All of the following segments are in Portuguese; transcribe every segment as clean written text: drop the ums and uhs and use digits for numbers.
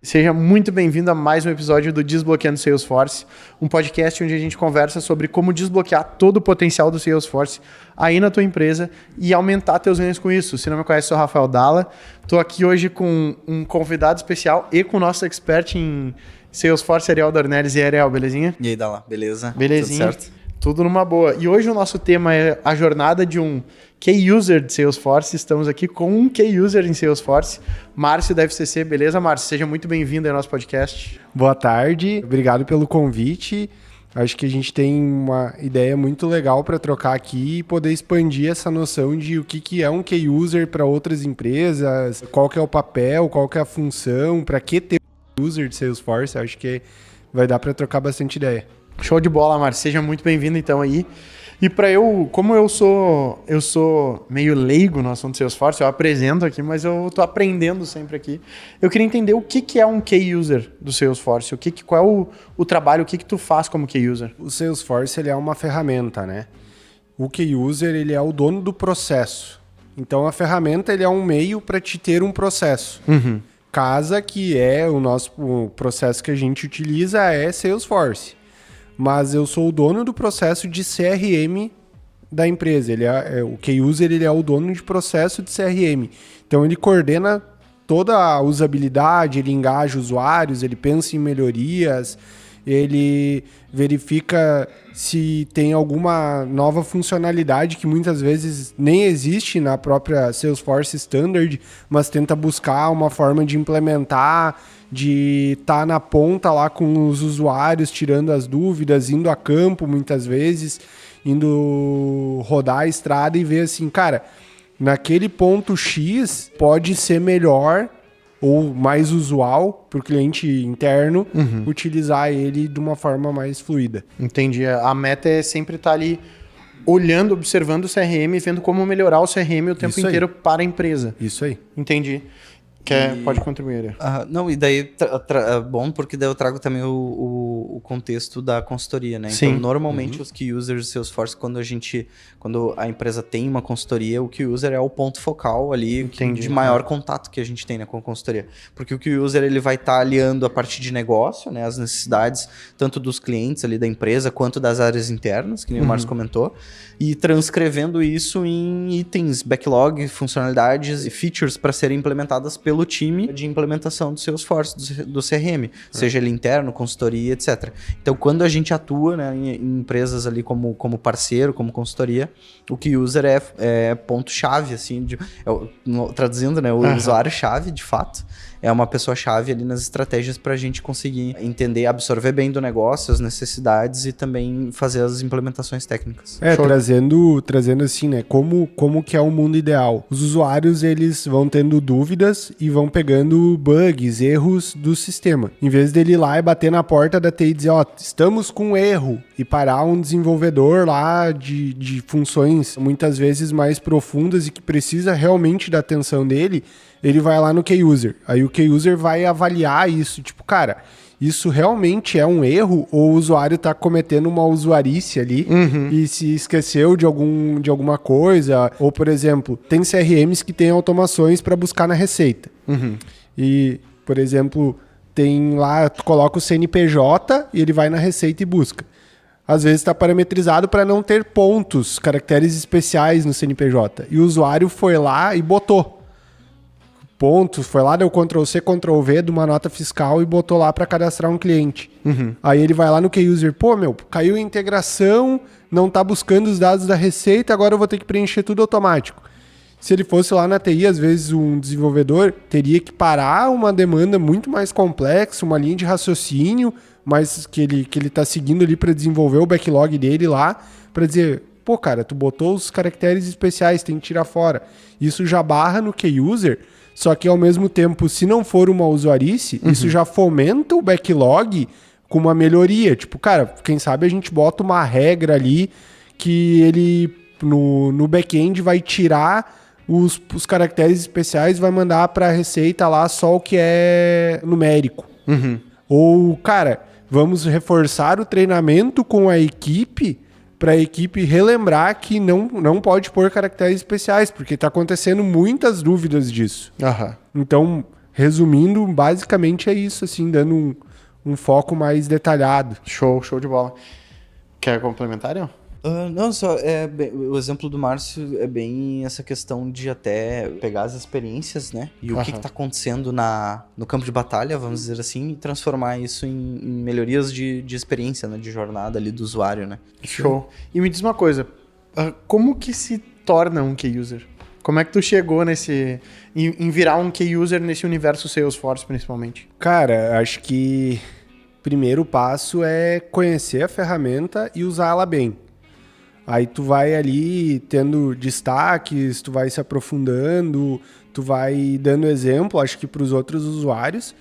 Seja muito bem-vindo a mais um episódio do Desbloqueando Salesforce, um podcast onde a gente conversa sobre como desbloquear todo o potencial do Salesforce aí na tua empresa e aumentar teus ganhos com isso. Se não me conhece, sou o Rafael Dalla. Estou aqui hoje com um convidado especial e com o nosso expert em Salesforce, Ariel Dornelles. E aí, Ariel, belezinha? E aí, Dalla, beleza? Belezinha. Tudo certo? Tudo numa boa. E hoje o nosso tema é a jornada de um Key User de Salesforce. Estamos aqui com um Key User em Salesforce, Márcio da FCC. Beleza, Márcio? Seja muito bem-vindo ao nosso podcast. Boa tarde, obrigado pelo convite. Acho que a gente tem uma ideia muito legal para trocar aqui e poder expandir essa noção de o que é um Key User para outras empresas, qual que é o papel, qual que é a função, para que ter um user de Salesforce. Acho que vai dar para trocar bastante ideia. Show de bola, Márcio. Seja muito bem-vindo então aí. E para como eu sou meio leigo no assunto Salesforce, eu apresento aqui, mas eu tô aprendendo sempre aqui. Eu queria entender o que é um Key User do Salesforce, qual é o trabalho, o que tu faz como Key User? O Salesforce ele é uma ferramenta, né? O Key User ele é o dono do processo. Então a ferramenta ele é um meio para te ter um processo. Casa que é o processo que a gente utiliza é Salesforce. Mas eu sou o dono do processo de CRM da empresa. O Key User ele é o dono de processo de CRM. Então ele coordena toda a usabilidade, ele engaja usuários, ele pensa em melhorias, ele verifica se tem alguma nova funcionalidade que muitas vezes nem existe na própria Salesforce Standard, mas tenta buscar uma forma de implementar, de estar na ponta lá com os usuários, tirando as dúvidas, indo a campo muitas vezes, indo rodar a estrada e ver assim, cara, naquele ponto X pode ser melhor ou mais usual para o cliente interno utilizar ele de uma forma mais fluida. Entendi. A meta é sempre estar ali olhando, observando o CRM e vendo como melhorar o CRM o tempo inteiro para a empresa. Isso aí. Entendi. Pode contribuir. Não, e daí é bom porque daí eu trago também o contexto da consultoria, né? Sim. Então, normalmente os Key Users do Salesforce, quando a empresa tem uma consultoria, o Key User é o ponto focal ali de maior contato que a gente tem, né, com a consultoria. Porque o Key User ele vai estar aliando a parte de negócio, né, as necessidades tanto dos clientes ali da empresa quanto das áreas internas, que nem o Márcio comentou, e transcrevendo isso em itens, backlog, funcionalidades e features para serem implementadas pelo time de implementação do Salesforce, do CRM, seja ele interno, consultoria, etc. Então, quando a gente atua, né, em empresas ali como parceiro, como consultoria, o Key User é ponto-chave, assim, traduzindo, né, o usuário-chave, de fato, é uma pessoa-chave ali nas estratégias para a gente conseguir entender, absorver bem do negócio, as necessidades e também fazer as implementações técnicas. Trazendo assim, né, como que é o mundo ideal. Os usuários, eles vão tendo dúvidas e vão pegando bugs, erros do sistema. Em vez dele ir lá e bater na porta da TI e dizer, estamos com erro, e parar um desenvolvedor lá de funções muitas vezes mais profundas e que precisa realmente da atenção dele, ele vai lá no Key User. Aí o Key User vai avaliar isso. Tipo, cara, isso realmente é um erro ou o usuário está cometendo uma usuarice ali e se esqueceu de alguma coisa? Ou, por exemplo, tem CRMs que têm automações para buscar na receita. E, por exemplo, tem lá, tu coloca o CNPJ e ele vai na receita e busca. Às vezes está parametrizado para não ter pontos, caracteres especiais no CNPJ. E o usuário foi lá e botou pontos, foi lá, deu Ctrl+C, Ctrl+V de uma nota fiscal e botou lá para cadastrar um cliente. Aí ele vai lá no Key User, caiu a integração, não tá buscando os dados da receita, agora eu vou ter que preencher tudo automático. Se ele fosse lá na TI, às vezes um desenvolvedor teria que parar uma demanda muito mais complexa, uma linha de raciocínio, mas que ele tá seguindo ali para desenvolver o backlog dele lá, para dizer, cara, tu botou os caracteres especiais, tem que tirar fora. Isso já barra no Key User. Só que, ao mesmo tempo, se não for uma usuarice, isso já fomenta o backlog com uma melhoria. Tipo, cara, quem sabe a gente bota uma regra ali que ele, no back-end, vai tirar os caracteres especiais e vai mandar para a receita lá só o que é numérico. Ou, cara, vamos reforçar o treinamento com a equipe para a equipe relembrar que não pode pôr caracteres especiais, porque está acontecendo muitas dúvidas disso. Então, resumindo, basicamente é isso, assim, dando um foco mais detalhado. Show de bola. Quer complementar, não? Não, só o exemplo do Márcio é bem essa questão de até pegar as experiências, né? E o que tá acontecendo no campo de batalha, vamos dizer assim, e transformar isso em melhorias de experiência, né? De jornada ali do usuário, né? Show. E me diz uma coisa, como que se torna um key user? Como é que tu chegou em virar um key user nesse universo Salesforce, principalmente? Cara, acho que o primeiro passo é conhecer a ferramenta e usar ela bem. Aí tu vai ali tendo destaques, tu vai se aprofundando, tu vai dando exemplo, acho que para os outros usuários,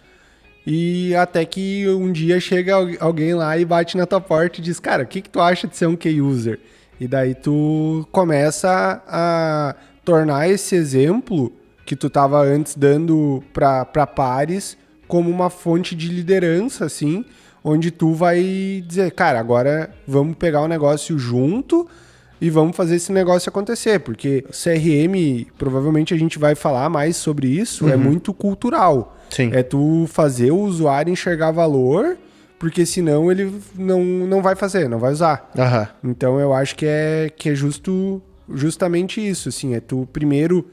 e até que um dia chega alguém lá e bate na tua porta e diz, cara, o que tu acha de ser um key user? E daí tu começa a tornar esse exemplo que tu tava antes dando para pares como uma fonte de liderança, assim, onde tu vai dizer, cara, agora vamos pegar o negócio junto e vamos fazer esse negócio acontecer, porque CRM, provavelmente a gente vai falar mais sobre isso, é muito cultural. Sim. É tu fazer o usuário enxergar valor, porque senão ele não vai fazer, não vai usar. Então eu acho que é justamente isso, assim, é tu primeiro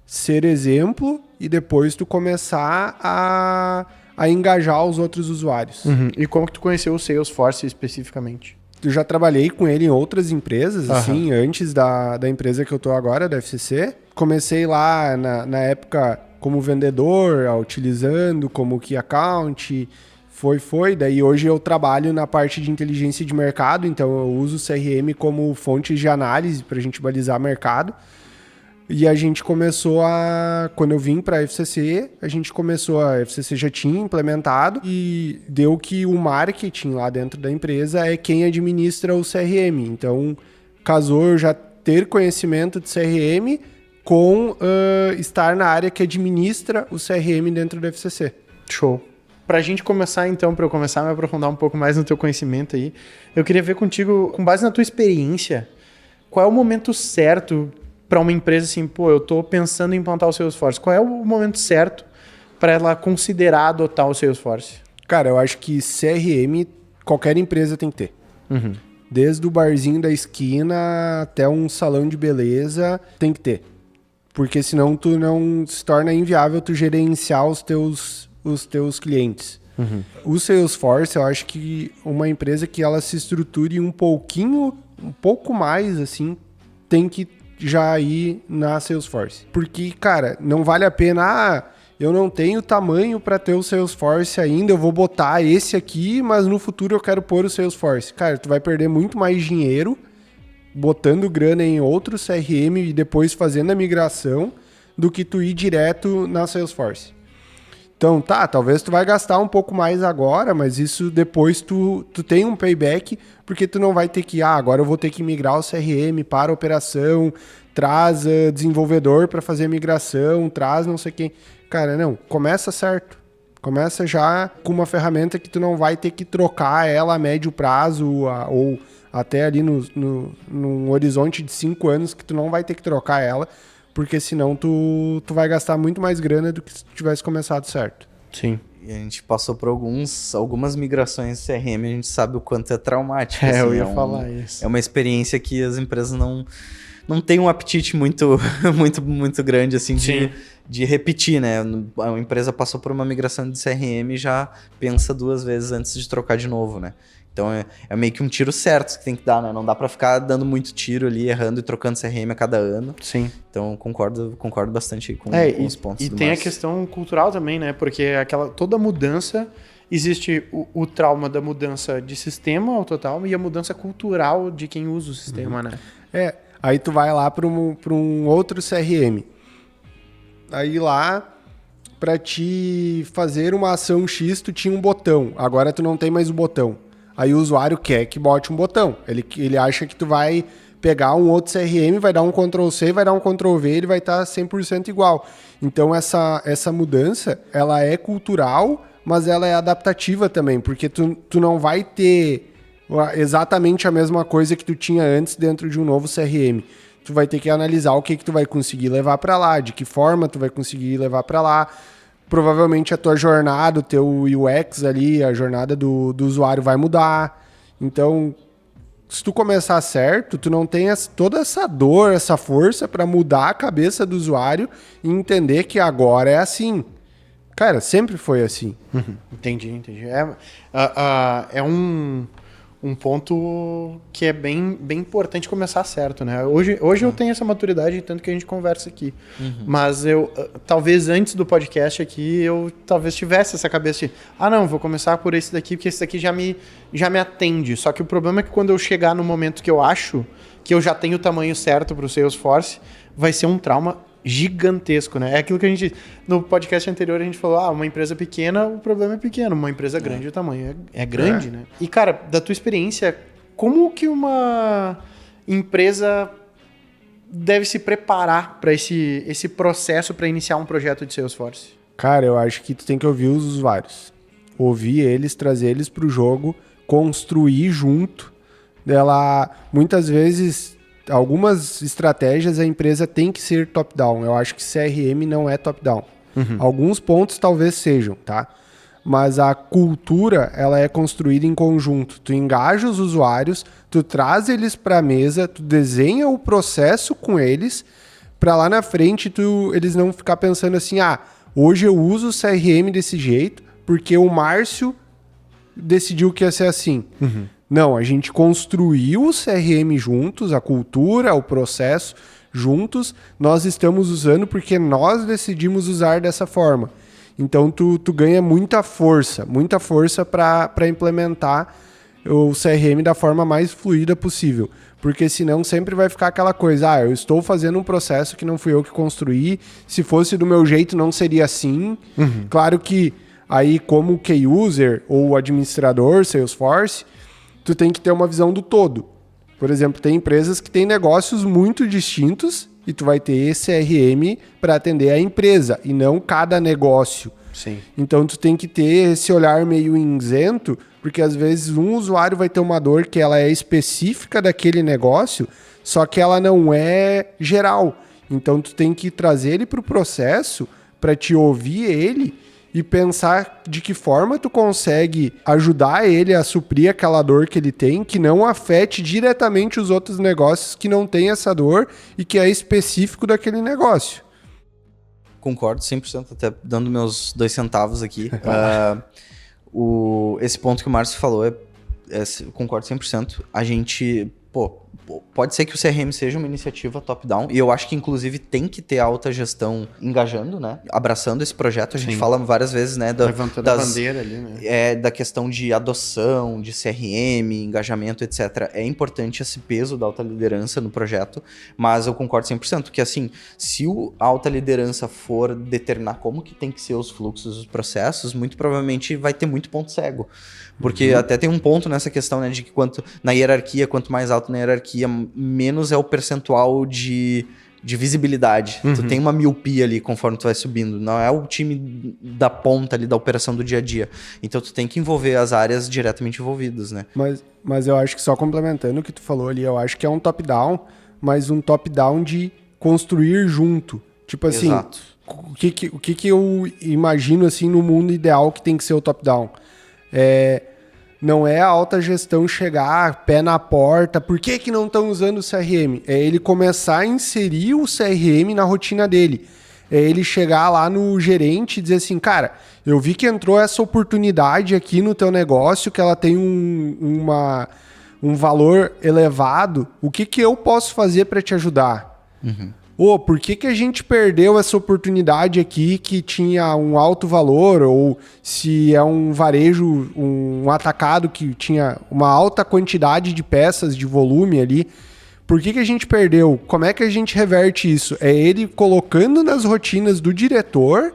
ser exemplo e depois tu começar a engajar os outros usuários. E como que tu conheceu o Salesforce especificamente? Eu já trabalhei com ele em outras empresas, assim, antes da empresa que eu tô agora, da FCC. Comecei lá na época como vendedor, utilizando como Key Account, daí hoje eu trabalho na parte de inteligência de mercado, então eu uso o CRM como fonte de análise para a gente balizar mercado. E a gente começou quando eu vim para a FCC, a FCC já tinha implementado e deu que o marketing lá dentro da empresa é quem administra o CRM. Então, casou eu já ter conhecimento de CRM com estar na área que administra o CRM dentro da FCC. Show. Pra gente começar então, para eu começar a me aprofundar um pouco mais no teu conhecimento aí, eu queria ver contigo, com base na tua experiência, qual é o momento certo para uma empresa assim, pô, eu tô pensando em implantar o Salesforce. Qual é o momento certo para ela considerar adotar o Salesforce? Cara, eu acho que CRM qualquer empresa tem que ter. Desde o barzinho da esquina até um salão de beleza, tem que ter. Porque senão tu não se torna inviável tu gerenciar os teus clientes. O Salesforce, eu acho que uma empresa que ela se estruture um pouco mais, assim, tem que já ir na Salesforce. Porque, cara, não vale a pena, eu não tenho tamanho para ter o Salesforce ainda, eu vou botar esse aqui, mas no futuro eu quero pôr o Salesforce. Cara, tu vai perder muito mais dinheiro botando grana em outro CRM e depois fazendo a migração do que tu ir direto na Salesforce. Então, talvez tu vai gastar um pouco mais agora, mas isso depois tu tem um payback, porque tu não vai ter que, agora eu vou ter que migrar o CRM para a operação, traz desenvolvedor para fazer a migração, traz não sei quem. Cara, não, começa certo. Começa já com uma ferramenta que tu não vai ter que trocar ela a médio prazo ou até ali num horizonte de 5 anos que tu não vai ter que trocar ela, porque senão tu vai gastar muito mais grana do que se tu tivesse começado certo. Sim. E a gente passou por algumas migrações de CRM, a gente sabe o quanto é traumático. Assim, eu ia falar isso. É uma experiência que as empresas não têm um apetite muito, muito, muito grande assim de repetir, né? A empresa passou por uma migração de CRM e já pensa 2 vezes antes de trocar de novo, né? Então é meio que um tiro certo que tem que dar, né? Não dá pra ficar dando muito tiro ali, errando e trocando CRM a cada ano. Sim. Então concordo bastante com os pontos e do tem Márcio. a questão cultural também, né? Porque toda mudança, existe o trauma da mudança de sistema ao total e a mudança cultural de quem usa o sistema, né? Aí tu vai lá para um outro CRM. Aí lá, para te fazer uma ação X, tu tinha um botão. Agora tu não tem mais o botão. Aí o usuário quer que bote um botão. Ele acha que tu vai pegar um outro CRM, vai dar um Ctrl+C, vai dar um Ctrl+V, ele vai estar 100% igual. Então essa mudança, ela é cultural, mas ela é adaptativa também, porque tu não vai ter exatamente a mesma coisa que tu tinha antes dentro de um novo CRM. Tu vai ter que analisar o que tu vai conseguir levar para lá, de que forma tu vai conseguir levar para lá. provavelmente a tua jornada, o teu UX ali, a jornada do usuário vai mudar. Então, se tu começar certo, tu não tem toda essa dor, essa força para mudar a cabeça do usuário e entender que agora é assim. Cara, sempre foi assim. Entendi. É um ponto que é bem importante começar certo, né? Hoje eu tenho essa maturidade, tanto que a gente conversa aqui. Mas eu, talvez antes do podcast aqui, eu talvez tivesse essa cabeça de, não, vou começar por esse daqui, porque esse daqui já me atende. Só que o problema é que quando eu chegar no momento que eu acho que eu já tenho o tamanho certo para o Salesforce, vai ser um trauma gigantesco, né? É aquilo que a gente... No podcast anterior a gente falou, uma empresa pequena, o problema é pequeno. Uma empresa grande, o tamanho é grande, né? E, cara, da tua experiência, como que uma empresa deve se preparar para esse processo para iniciar um projeto de Salesforce? Cara, eu acho que tu tem que ouvir os usuários. Ouvir eles, trazer eles pro jogo, construir junto. Muitas vezes... Algumas estratégias a empresa tem que ser top-down. Eu acho que CRM não é top-down. Alguns pontos talvez sejam, tá? Mas a cultura, ela é construída em conjunto. Tu engaja os usuários, tu traz eles para a mesa, tu desenha o processo com eles, para lá na frente eles não ficar pensando assim, hoje eu uso o CRM desse jeito, porque o Márcio decidiu que ia ser assim. Não, a gente construiu o CRM juntos, a cultura, o processo juntos, nós estamos usando porque nós decidimos usar dessa forma. Então, tu ganha muita força para implementar o CRM da forma mais fluida possível. Porque senão sempre vai ficar aquela coisa, eu estou fazendo um processo que não fui eu que construí, se fosse do meu jeito não seria assim. Claro que aí como key user ou administrador Salesforce, tu tem que ter uma visão do todo. Por exemplo, tem empresas que têm negócios muito distintos e tu vai ter CRM para atender a empresa e não cada negócio. Sim. Então tu tem que ter esse olhar meio isento, porque às vezes um usuário vai ter uma dor que ela é específica daquele negócio, só que ela não é geral. Então tu tem que trazer ele para o processo para te ouvir ele e pensar de que forma tu consegue ajudar ele a suprir aquela dor que ele tem, que não afete diretamente os outros negócios que não têm essa dor e que é específico daquele negócio. Concordo 100%, até dando meus 2 centavos aqui. Esse ponto que o Márcio falou, concordo 100%. A gente... pode ser que o CRM seja uma iniciativa top-down, e eu acho que, inclusive, tem que ter a alta gestão engajando, né? Abraçando esse projeto. A gente fala várias vezes, né? Levantando a bandeira ali, né? Da questão de adoção, de CRM, engajamento, etc. É importante esse peso da alta liderança no projeto, mas eu concordo 100% que, assim, se a alta liderança for determinar como que tem que ser os fluxos, os processos, muito provavelmente vai ter muito ponto cego. Porque até tem um ponto nessa questão, né, de que quanto mais alto na hierarquia, menos é o percentual de visibilidade. Tu tem uma miopia ali conforme tu vai subindo. Não é o time da ponta ali da operação do dia a dia. Então tu tem que envolver as áreas diretamente envolvidas, né? Mas eu acho que só complementando o que tu falou ali, eu acho que é um top-down, mas um top-down de construir junto. Tipo assim, Exato. O que eu imagino assim no mundo ideal que tem que ser o top-down? Não é a alta gestão chegar pé na porta, por que não estão usando o CRM? É ele começar a inserir o CRM na rotina dele. É ele chegar lá no gerente e dizer assim, cara, eu vi que entrou essa oportunidade aqui no teu negócio, que ela tem um valor elevado, o que eu posso fazer para te ajudar? Por que a gente perdeu essa oportunidade aqui que tinha um alto valor, ou se é um varejo, um atacado que tinha uma alta quantidade de peças, de volume ali, por que a gente perdeu? Como é que a gente reverte isso? É ele colocando nas rotinas do diretor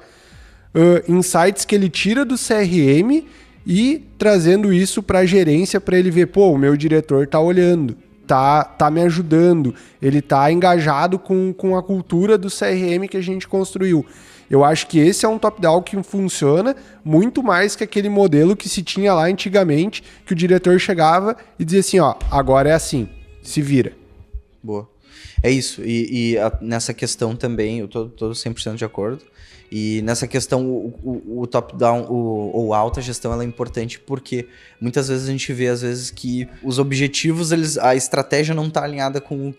insights que ele tira do CRM e trazendo isso para a gerência para ele ver, o meu diretor tá olhando. Tá me ajudando, ele tá engajado com a cultura do CRM que a gente construiu. Eu acho que esse é um top-down que funciona muito mais que aquele modelo que se tinha lá antigamente, que o diretor chegava e dizia assim, agora é assim, se vira. Boa. É isso, nessa questão também, eu tô 100% de acordo. E nessa questão, o top-down, ou alta gestão, ela é importante porque muitas vezes a gente vê, às vezes, que os objetivos, a estratégia não está alinhada com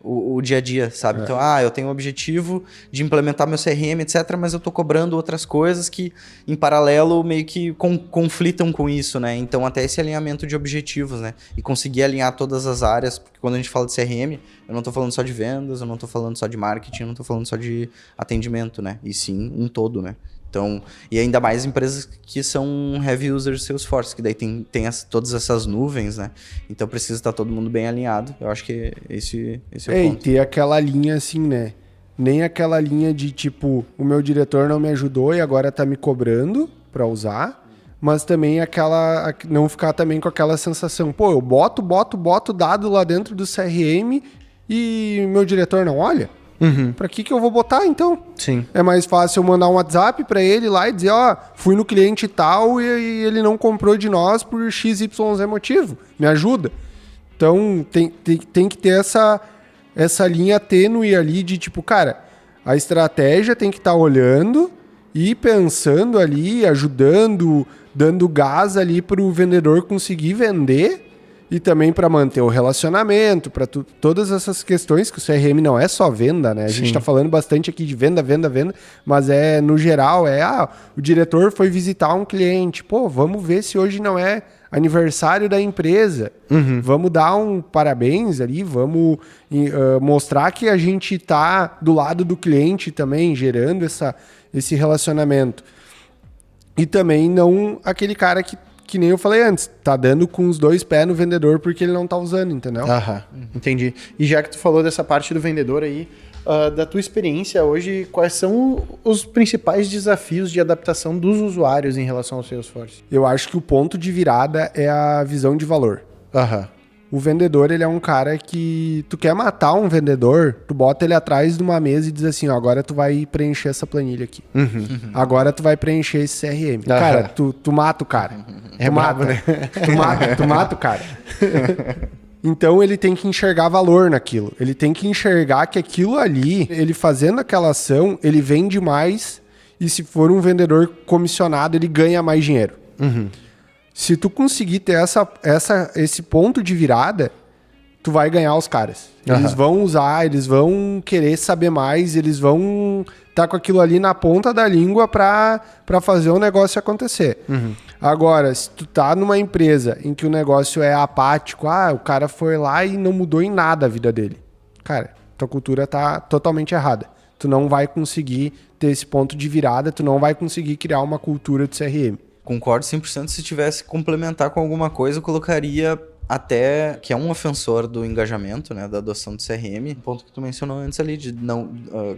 o dia a dia, sabe? Então, eu tenho o objetivo de implementar meu CRM, etc., mas eu tô cobrando outras coisas que, em paralelo, meio que conflitam com isso, né? Então, até esse alinhamento de objetivos, né? E conseguir alinhar todas as áreas, porque quando a gente fala de CRM, eu não tô falando só de vendas, eu não tô falando só de marketing, eu não tô falando só de atendimento, né? E sim, um todo, né? Então, e ainda mais empresas que são heavy users de Salesforce, que daí tem todas essas nuvens, né? Então precisa estar todo mundo bem alinhado. Eu acho que esse é o ponto. E ter aquela linha assim, né? Nem aquela linha de tipo, o meu diretor não me ajudou e agora tá me cobrando pra usar, mas também não ficar também com aquela sensação, pô, eu boto dado lá dentro do CRM e meu diretor não olha? Pra que eu vou botar, então? Sim. É mais fácil eu mandar um WhatsApp pra ele lá e dizer, fui no cliente tal e ele não comprou de nós por XYZ motivo. Me ajuda. Então, tem que ter essa linha tênue ali de tipo, cara, a estratégia tem que estar olhando e pensando ali, ajudando, dando gás ali pro vendedor conseguir vender. E também para manter o relacionamento, para todas essas questões, que o CRM não é só venda, né? A gente está falando bastante aqui de venda, mas no geral, o diretor foi visitar um cliente. Pô, vamos ver se hoje não é aniversário da empresa. Vamos dar um parabéns ali, vamos mostrar que a gente está do lado do cliente também, gerando esse relacionamento. E também não aquele cara que nem eu falei antes, tá dando com os dois pés no vendedor porque ele não tá usando, entendeu? Entendi. E já que tu falou dessa parte do vendedor aí, da tua experiência hoje, quais são os principais desafios de adaptação dos usuários em relação ao Salesforce? Eu acho que o ponto de virada é a visão de valor. O vendedor, ele é um cara que... Tu quer matar um vendedor, tu bota ele atrás de uma mesa e diz assim, agora tu vai preencher essa planilha aqui. Agora tu vai preencher esse CRM. Cara, tu mata o cara. Tu mata o cara. Então ele tem que enxergar valor naquilo. Ele tem que enxergar que aquilo ali, ele fazendo aquela ação, ele vende mais e se for um vendedor comissionado, ele ganha mais dinheiro. Se tu conseguir ter esse ponto de virada, tu vai ganhar os caras. Eles vão usar, eles vão querer saber mais, eles vão estar com aquilo ali na ponta da língua para fazer o negócio acontecer. Agora, se tu tá numa empresa em que o negócio é apático, o cara foi lá e não mudou em nada a vida dele. Cara, tua cultura tá totalmente errada. Tu não vai conseguir ter esse ponto de virada, tu não vai conseguir criar uma cultura de CRM. Concordo 100%. Se tivesse que complementar com alguma coisa, eu colocaria até que é um ofensor do engajamento, né, da adoção do CRM, um ponto que tu mencionou antes ali, de não,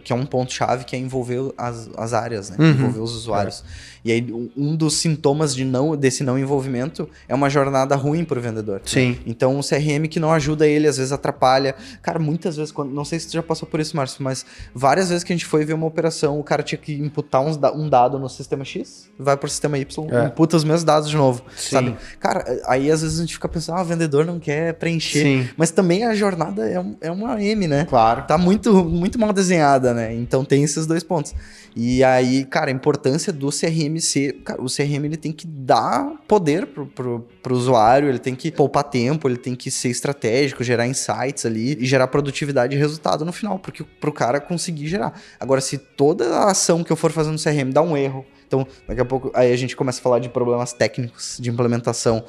que é um ponto-chave, que é envolver as áreas, né, envolver os usuários. E aí, um dos sintomas desse não envolvimento é uma jornada ruim para o vendedor. Sim. Então, o CRM que não ajuda ele, às vezes atrapalha. Cara, muitas vezes, não sei se tu já passou por isso, Márcio, mas várias vezes que a gente foi ver uma operação, o cara tinha que imputar um dado no sistema X, vai pro sistema Y, imputa os mesmos dados de novo, sabe? Cara, aí às vezes a gente fica pensando, o vendedor não quer preencher. Sim. Mas também a jornada é uma M, né? Claro. Tá muito, muito mal desenhada, né? Então tem esses dois pontos. E aí, cara, a importância do CRM ser... Cara, o CRM ele tem que dar poder pro usuário, ele tem que poupar tempo, ele tem que ser estratégico, gerar insights ali e gerar produtividade e resultado no final, porque pro cara conseguir gerar. Agora, se toda a ação que eu for fazer no CRM dá um erro, então, daqui a pouco, aí a gente começa a falar de problemas técnicos de implementação.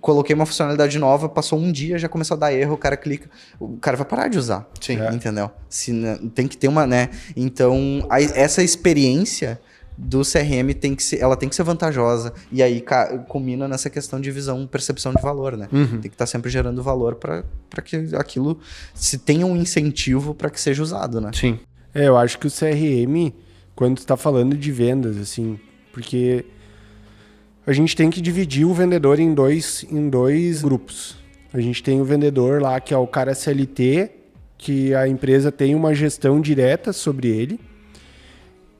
Coloquei uma funcionalidade nova, passou um dia, já começou a dar erro, o cara clica, o cara vai parar de usar. Sim. Entendeu? Tem que ter uma, né? Então, essa experiência do CRM tem que ser vantajosa. E aí combina nessa questão de visão, percepção de valor, né? Tem que estar sempre gerando valor para que aquilo se tenha um incentivo para que seja usado, né? Sim. Eu acho que o CRM... Quando tu tá falando de vendas, assim, porque a gente tem que dividir o vendedor em dois grupos. A gente tem o vendedor lá, que é o cara CLT, que a empresa tem uma gestão direta sobre ele,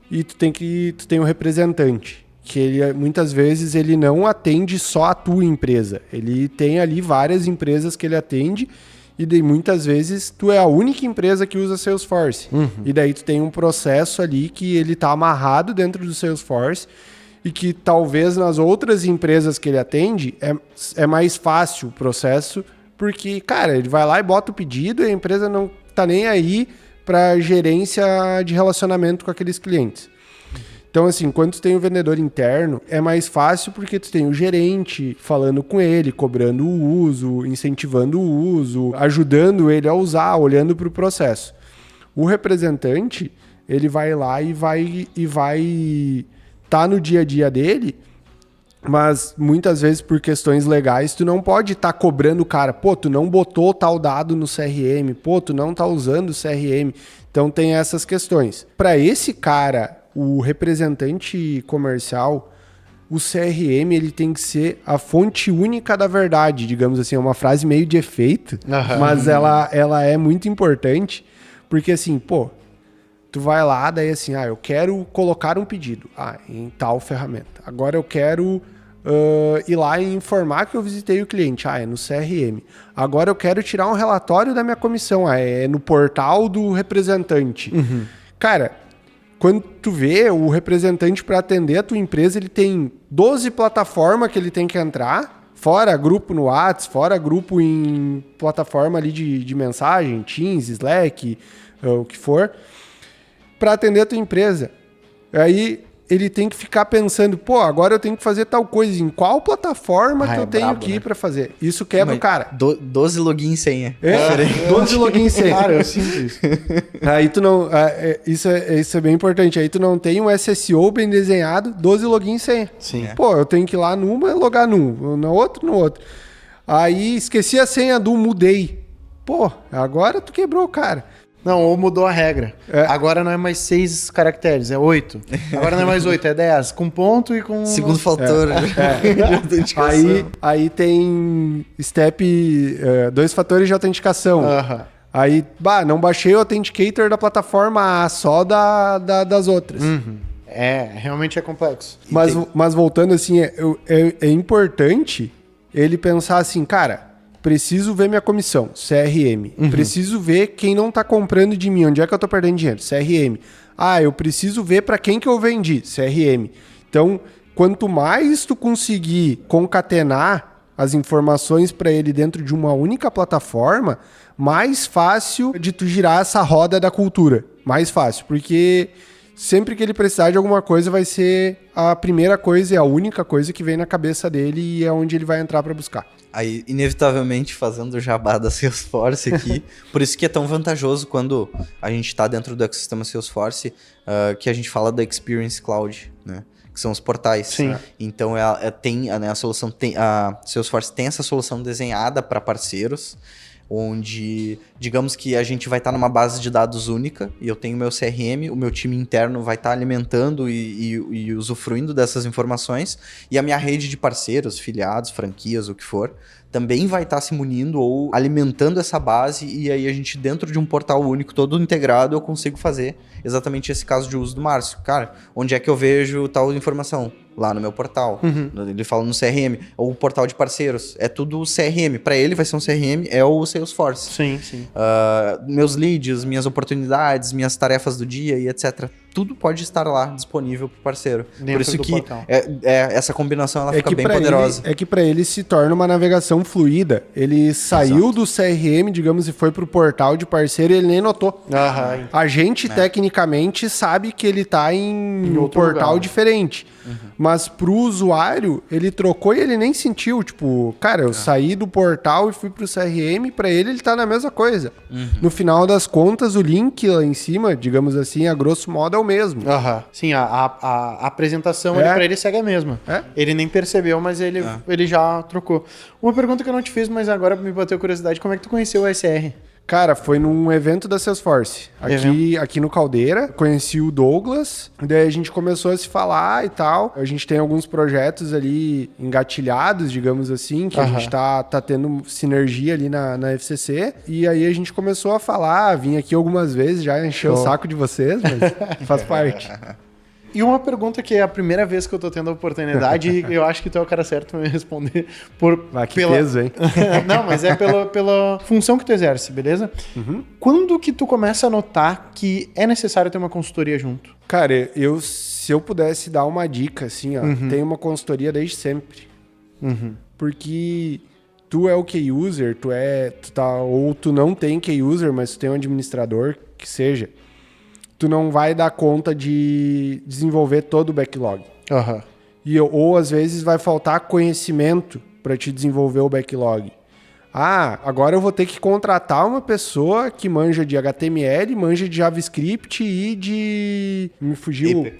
e tu tem o representante, que ele, muitas vezes ele não atende só a tua empresa. Ele tem ali várias empresas que ele atende, E daí, muitas vezes, tu é a única empresa que usa Salesforce. E daí tu tem um processo ali que ele tá amarrado dentro do Salesforce e que talvez nas outras empresas que ele atende é mais fácil o processo, porque, cara, ele vai lá e bota o pedido e a empresa não tá nem aí para gerência de relacionamento com aqueles clientes. Então, assim, quando tu tem o vendedor interno, é mais fácil porque tu tem o gerente falando com ele, cobrando o uso, incentivando o uso, ajudando ele a usar, olhando para o processo. O representante, ele vai lá e vai tá no dia a dia dele, mas muitas vezes por questões legais, tu não pode estar cobrando o cara, pô, tu não botou tal dado no CRM, pô, tu não tá usando o CRM. Então tem essas questões. Para esse cara, o representante comercial, o CRM ele tem que ser a fonte única da verdade, digamos assim, é uma frase meio de efeito, mas ela é muito importante, porque assim, pô, tu vai lá, daí assim, eu quero colocar um pedido em tal ferramenta. Agora eu quero ir lá e informar que eu visitei o cliente. É no CRM. Agora eu quero tirar um relatório da minha comissão. É no portal do representante. Cara, quando tu vê o representante para atender a tua empresa, ele tem 12 plataformas que ele tem que entrar, fora grupo no WhatsApp, fora grupo em plataforma ali de mensagem, Teams, Slack, o que for, para atender a tua empresa. Aí ele tem que ficar pensando, pô, agora eu tenho que fazer tal coisa, em qual plataforma que eu tenho que ir para fazer? Isso quebra o cara. 12 login e senha. 12 login e senha. Cara, eu sinto isso. Aí tu não... Isso é bem importante. Aí tu não tem um SSO bem desenhado, 12 login e senha. Sim. Pô, eu tenho que ir lá numa e logar num, no outro. Aí esqueci a senha do mudei. Pô, agora tu quebrou o cara. Não, ou mudou a regra. Agora não é mais 6 caracteres, é 8. Agora não é mais 8, é 10. Com ponto e com... Segundo fator. Aí tem step, 2 fatores de autenticação. Aí, não baixei o Authenticator da plataforma A, só das outras. Realmente é complexo. Mas voltando assim, é importante ele pensar assim, cara, preciso ver minha comissão, CRM. Preciso ver quem não está comprando de mim, onde é que eu estou perdendo dinheiro, CRM. Eu preciso ver para quem que eu vendi, CRM. Então, quanto mais tu conseguir concatenar as informações para ele dentro de uma única plataforma, mais fácil de tu girar essa roda da cultura. Mais fácil, porque sempre que ele precisar de alguma coisa, vai ser a primeira coisa e a única coisa que vem na cabeça dele e é onde ele vai entrar para buscar. Aí, inevitavelmente, fazendo o jabá da Salesforce aqui, por isso que é tão vantajoso quando a gente está dentro do ecossistema Salesforce, que a gente fala da Experience Cloud, né? Que são os portais. Sim. Então, a Salesforce tem essa solução desenhada para parceiros, onde, digamos que a gente vai estar numa base de dados única, e eu tenho meu CRM, o meu time interno vai estar alimentando e usufruindo dessas informações, e a minha rede de parceiros, filiados, franquias, o que for, também vai estar se munindo ou alimentando essa base, e aí a gente, dentro de um portal único, todo integrado, eu consigo fazer exatamente esse caso de uso do Márcio. Cara, onde é que eu vejo tal informação? Lá no meu portal. Ele fala no CRM. Ou o portal de parceiros. É tudo CRM. Para ele vai ser um CRM, é o Salesforce. Sim, sim. Meus leads, minhas oportunidades, minhas tarefas do dia e etc. Tudo pode estar lá disponível para o parceiro. Dentro por isso do que portal. essa combinação ela fica bem poderosa. Que para ele se torna uma navegação fluida. Ele saiu do CRM, digamos, e foi para o portal de parceiro e ele nem notou. A gente, tecnicamente, sabe que ele está em um portal lugar diferente. Mas pro usuário, ele trocou e ele nem sentiu. Tipo, cara, eu saí do portal e fui pro CRM, pra ele tá na mesma coisa. No final das contas, o link lá em cima, digamos assim, a grosso modo é o mesmo. Sim, a apresentação ali pra ele segue a mesma. Ele nem percebeu, mas ele já trocou. Uma pergunta que eu não te fiz, mas agora me bateu curiosidade, como é que tu conheceu o SR? Cara, foi num evento da Salesforce, aqui no Caldeira. Conheci o Douglas, daí a gente começou a se falar e tal. A gente tem alguns projetos ali engatilhados, digamos assim, que a gente tá tendo sinergia ali na FCC. E aí a gente começou a falar, vim aqui algumas vezes, já encheu o saco de vocês, mas faz parte. E uma pergunta que é a primeira vez que eu tô tendo a oportunidade e eu acho que tu é o cara certo pra me responder. Que peso, hein? Não, mas é pela função que tu exerce, beleza? Quando que tu começa a notar que é necessário ter uma consultoria junto? Cara, se eu pudesse dar uma dica, assim, ó, tem uma consultoria desde sempre. Porque tu é o key user, ou tu não tem key user, mas tu tem um administrador, que seja, tu não vai dar conta de desenvolver todo o backlog. Ou às vezes vai faltar conhecimento para te desenvolver o backlog. Agora eu vou ter que contratar uma pessoa que manja de HTML, manja de JavaScript e de... Me fugiu...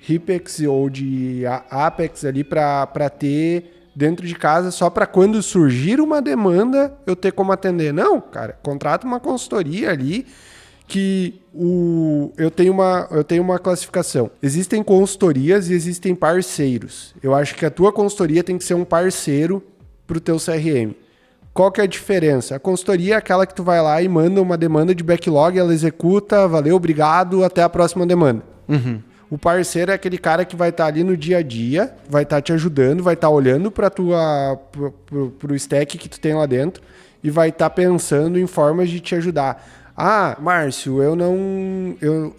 Ripex ou de Apex ali para ter dentro de casa só para quando surgir uma demanda eu ter como atender. Não, cara, contrata uma consultoria ali que eu tenho uma classificação. Existem consultorias e existem parceiros. Eu acho que a tua consultoria tem que ser um parceiro para o teu CRM. Qual que é a diferença? A consultoria é aquela que tu vai lá e manda uma demanda de backlog, ela executa, valeu, obrigado, até a próxima demanda. O parceiro é aquele cara que vai estar ali no dia a dia, vai estar te ajudando, vai estar olhando para pro stack que tu tem lá dentro e vai estar pensando em formas de te ajudar. Márcio,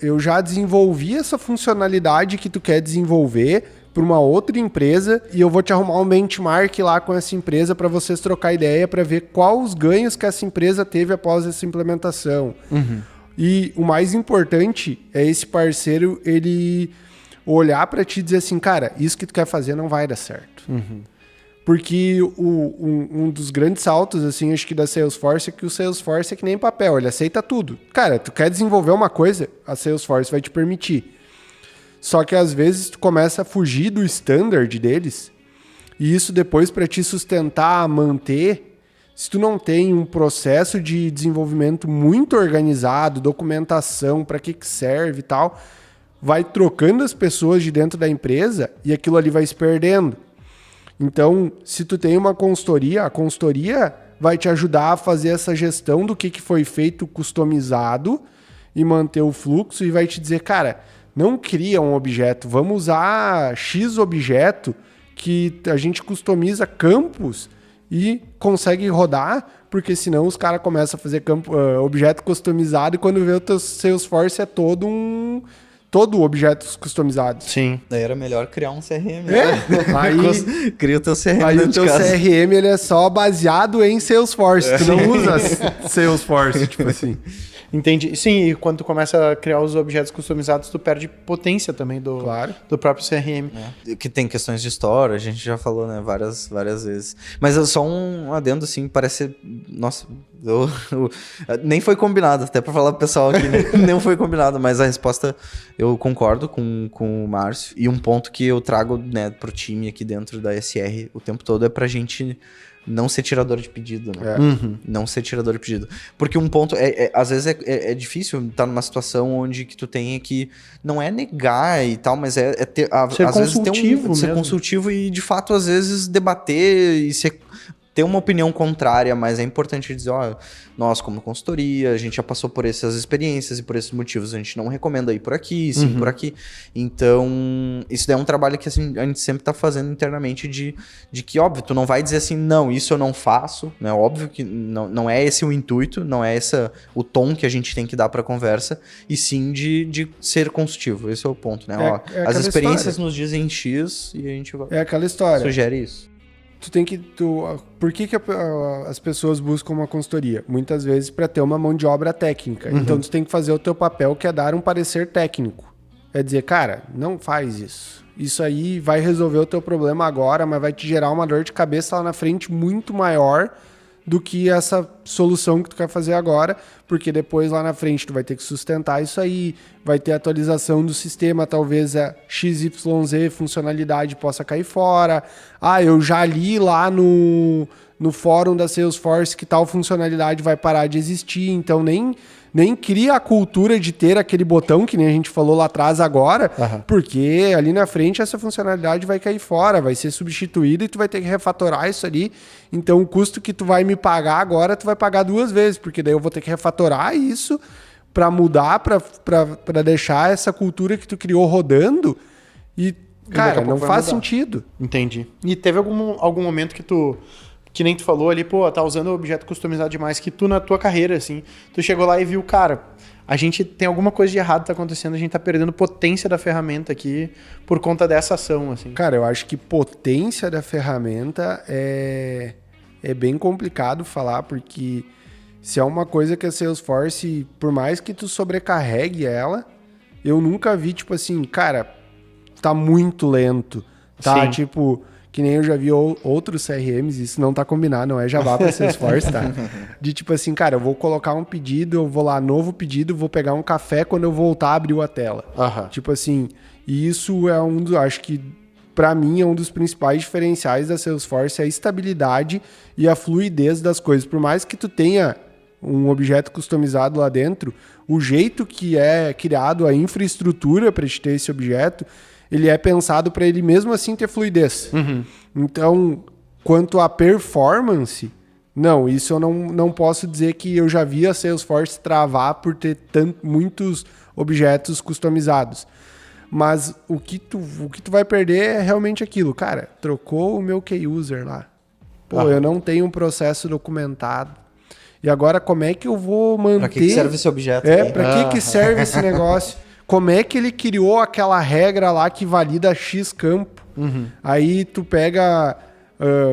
eu já desenvolvi essa funcionalidade que tu quer desenvolver para uma outra empresa e eu vou te arrumar um benchmark lá com essa empresa para vocês trocar ideia para ver quais os ganhos que essa empresa teve após essa implementação. E o mais importante é esse parceiro, ele olhar para ti e dizer assim, cara, isso que tu quer fazer não vai dar certo. Porque um dos grandes saltos, assim, acho que da Salesforce é que o Salesforce é que nem papel, ele aceita tudo. Cara, tu quer desenvolver uma coisa, a Salesforce vai te permitir. Só que às vezes tu começa a fugir do standard deles e isso depois para te sustentar, manter... Se tu não tem um processo de desenvolvimento muito organizado, documentação, para que serve e tal, vai trocando as pessoas de dentro da empresa e aquilo ali vai se perdendo. Então, se tu tem uma consultoria, a consultoria vai te ajudar a fazer essa gestão do que foi feito customizado e manter o fluxo e vai te dizer, cara, não cria um objeto, vamos usar X objeto que a gente customiza campos e consegue rodar, porque senão os caras começam a fazer objeto customizado e quando vê o teu Salesforce é todo objetos customizados. Sim. Daí era melhor criar um CRM. Aí cria o teu CRM aí dentro o teu de casa. CRM ele é só baseado em Salesforce. Tu não usa Salesforce, tipo assim. Entendi. Sim, e quando tu começa a criar os objetos customizados, tu perde potência também do próprio CRM. Que tem questões de história, a gente já falou, né, várias vezes. Mas só um adendo, assim, parece... Nossa, nem foi combinado, até pra falar pro pessoal aqui, né? Não foi combinado, mas a resposta eu concordo com o Márcio. E um ponto que eu trago, né, pro time aqui dentro da SR o tempo todo é pra gente... não ser tirador de pedido, né? Não ser tirador de pedido. Porque um ponto, às vezes é difícil estar numa situação onde que tu tenha que, não é negar e tal, mas ter, ser às vezes consultivo ser consultivo e de fato às vezes debater e ter uma opinião contrária, mas é importante dizer, nós como consultoria, a gente já passou por essas experiências e por esses motivos, a gente não recomenda ir por aqui, sim por aqui. Então, isso daí é um trabalho que assim, a gente sempre tá fazendo internamente de que, óbvio, tu não vai dizer assim, não, isso eu não faço, né? Óbvio que não é esse o intuito, não é o tom que a gente tem que dar pra conversa, e sim de ser consultivo, esse é o ponto, né? As experiências nos dizem X e a gente aquela história. Sugere isso. Por que as pessoas buscam uma consultoria? Muitas vezes para ter uma mão de obra técnica. Então, tu tem que fazer o teu papel, que é dar um parecer técnico. É dizer, cara, não faz isso. Isso aí vai resolver o teu problema agora, mas vai te gerar uma dor de cabeça lá na frente muito maior do que essa solução que tu quer fazer agora, porque depois lá na frente tu vai ter que sustentar isso aí, vai ter atualização do sistema, talvez a XYZ funcionalidade possa cair fora. Eu já li lá no fórum da Salesforce que tal funcionalidade vai parar de existir, então nem cria a cultura de ter aquele botão que nem a gente falou lá atrás agora, porque ali na frente essa funcionalidade vai cair fora, vai ser substituída e tu vai ter que refatorar isso ali. Então o custo que tu vai me pagar agora, tu vai pagar 2 vezes, porque daí eu vou ter que refatorar isso para mudar, para deixar essa cultura que tu criou rodando E, daqui a cara, pouco não vai faz mudar. sentido. Entendi. E teve algum momento que nem tu falou ali, pô, tá usando objeto customizado demais, que tu na tua carreira, assim, tu chegou lá e viu, cara, a gente tem alguma coisa de errado que tá acontecendo, a gente tá perdendo potência da ferramenta aqui por conta dessa ação, assim. Cara, eu acho que potência da ferramenta é bem complicado falar, porque se é uma coisa que a Salesforce, por mais que tu sobrecarregue ela, eu nunca vi, tipo assim, cara, tá muito lento, tá, Sim. tipo, que nem eu já vi outros CRMs, isso não tá combinado, não é Java pra Salesforce, tá? De tipo assim, cara, eu vou colocar um pedido, eu vou lá, novo pedido, vou pegar um café, quando eu voltar, abriu a tela. Aham. Tipo assim, e isso é acho que pra mim é um dos principais diferenciais da Salesforce, é a estabilidade e a fluidez das coisas. Por mais que tu tenha um objeto customizado lá dentro, o jeito que é criado a infraestrutura para te ter esse objeto, ele é pensado para ele mesmo assim ter fluidez. Então, quanto à performance, não, isso eu não posso dizer que eu já vi a Salesforce travar por ter muitos objetos customizados. Mas o que tu vai perder é realmente aquilo. Cara, trocou o meu key user lá. Pô, eu não tenho um processo documentado. E agora como é que eu vou manter... Pra que serve esse objeto? Pra que serve esse negócio? Como é que ele criou aquela regra lá que valida X campo? Aí tu pega...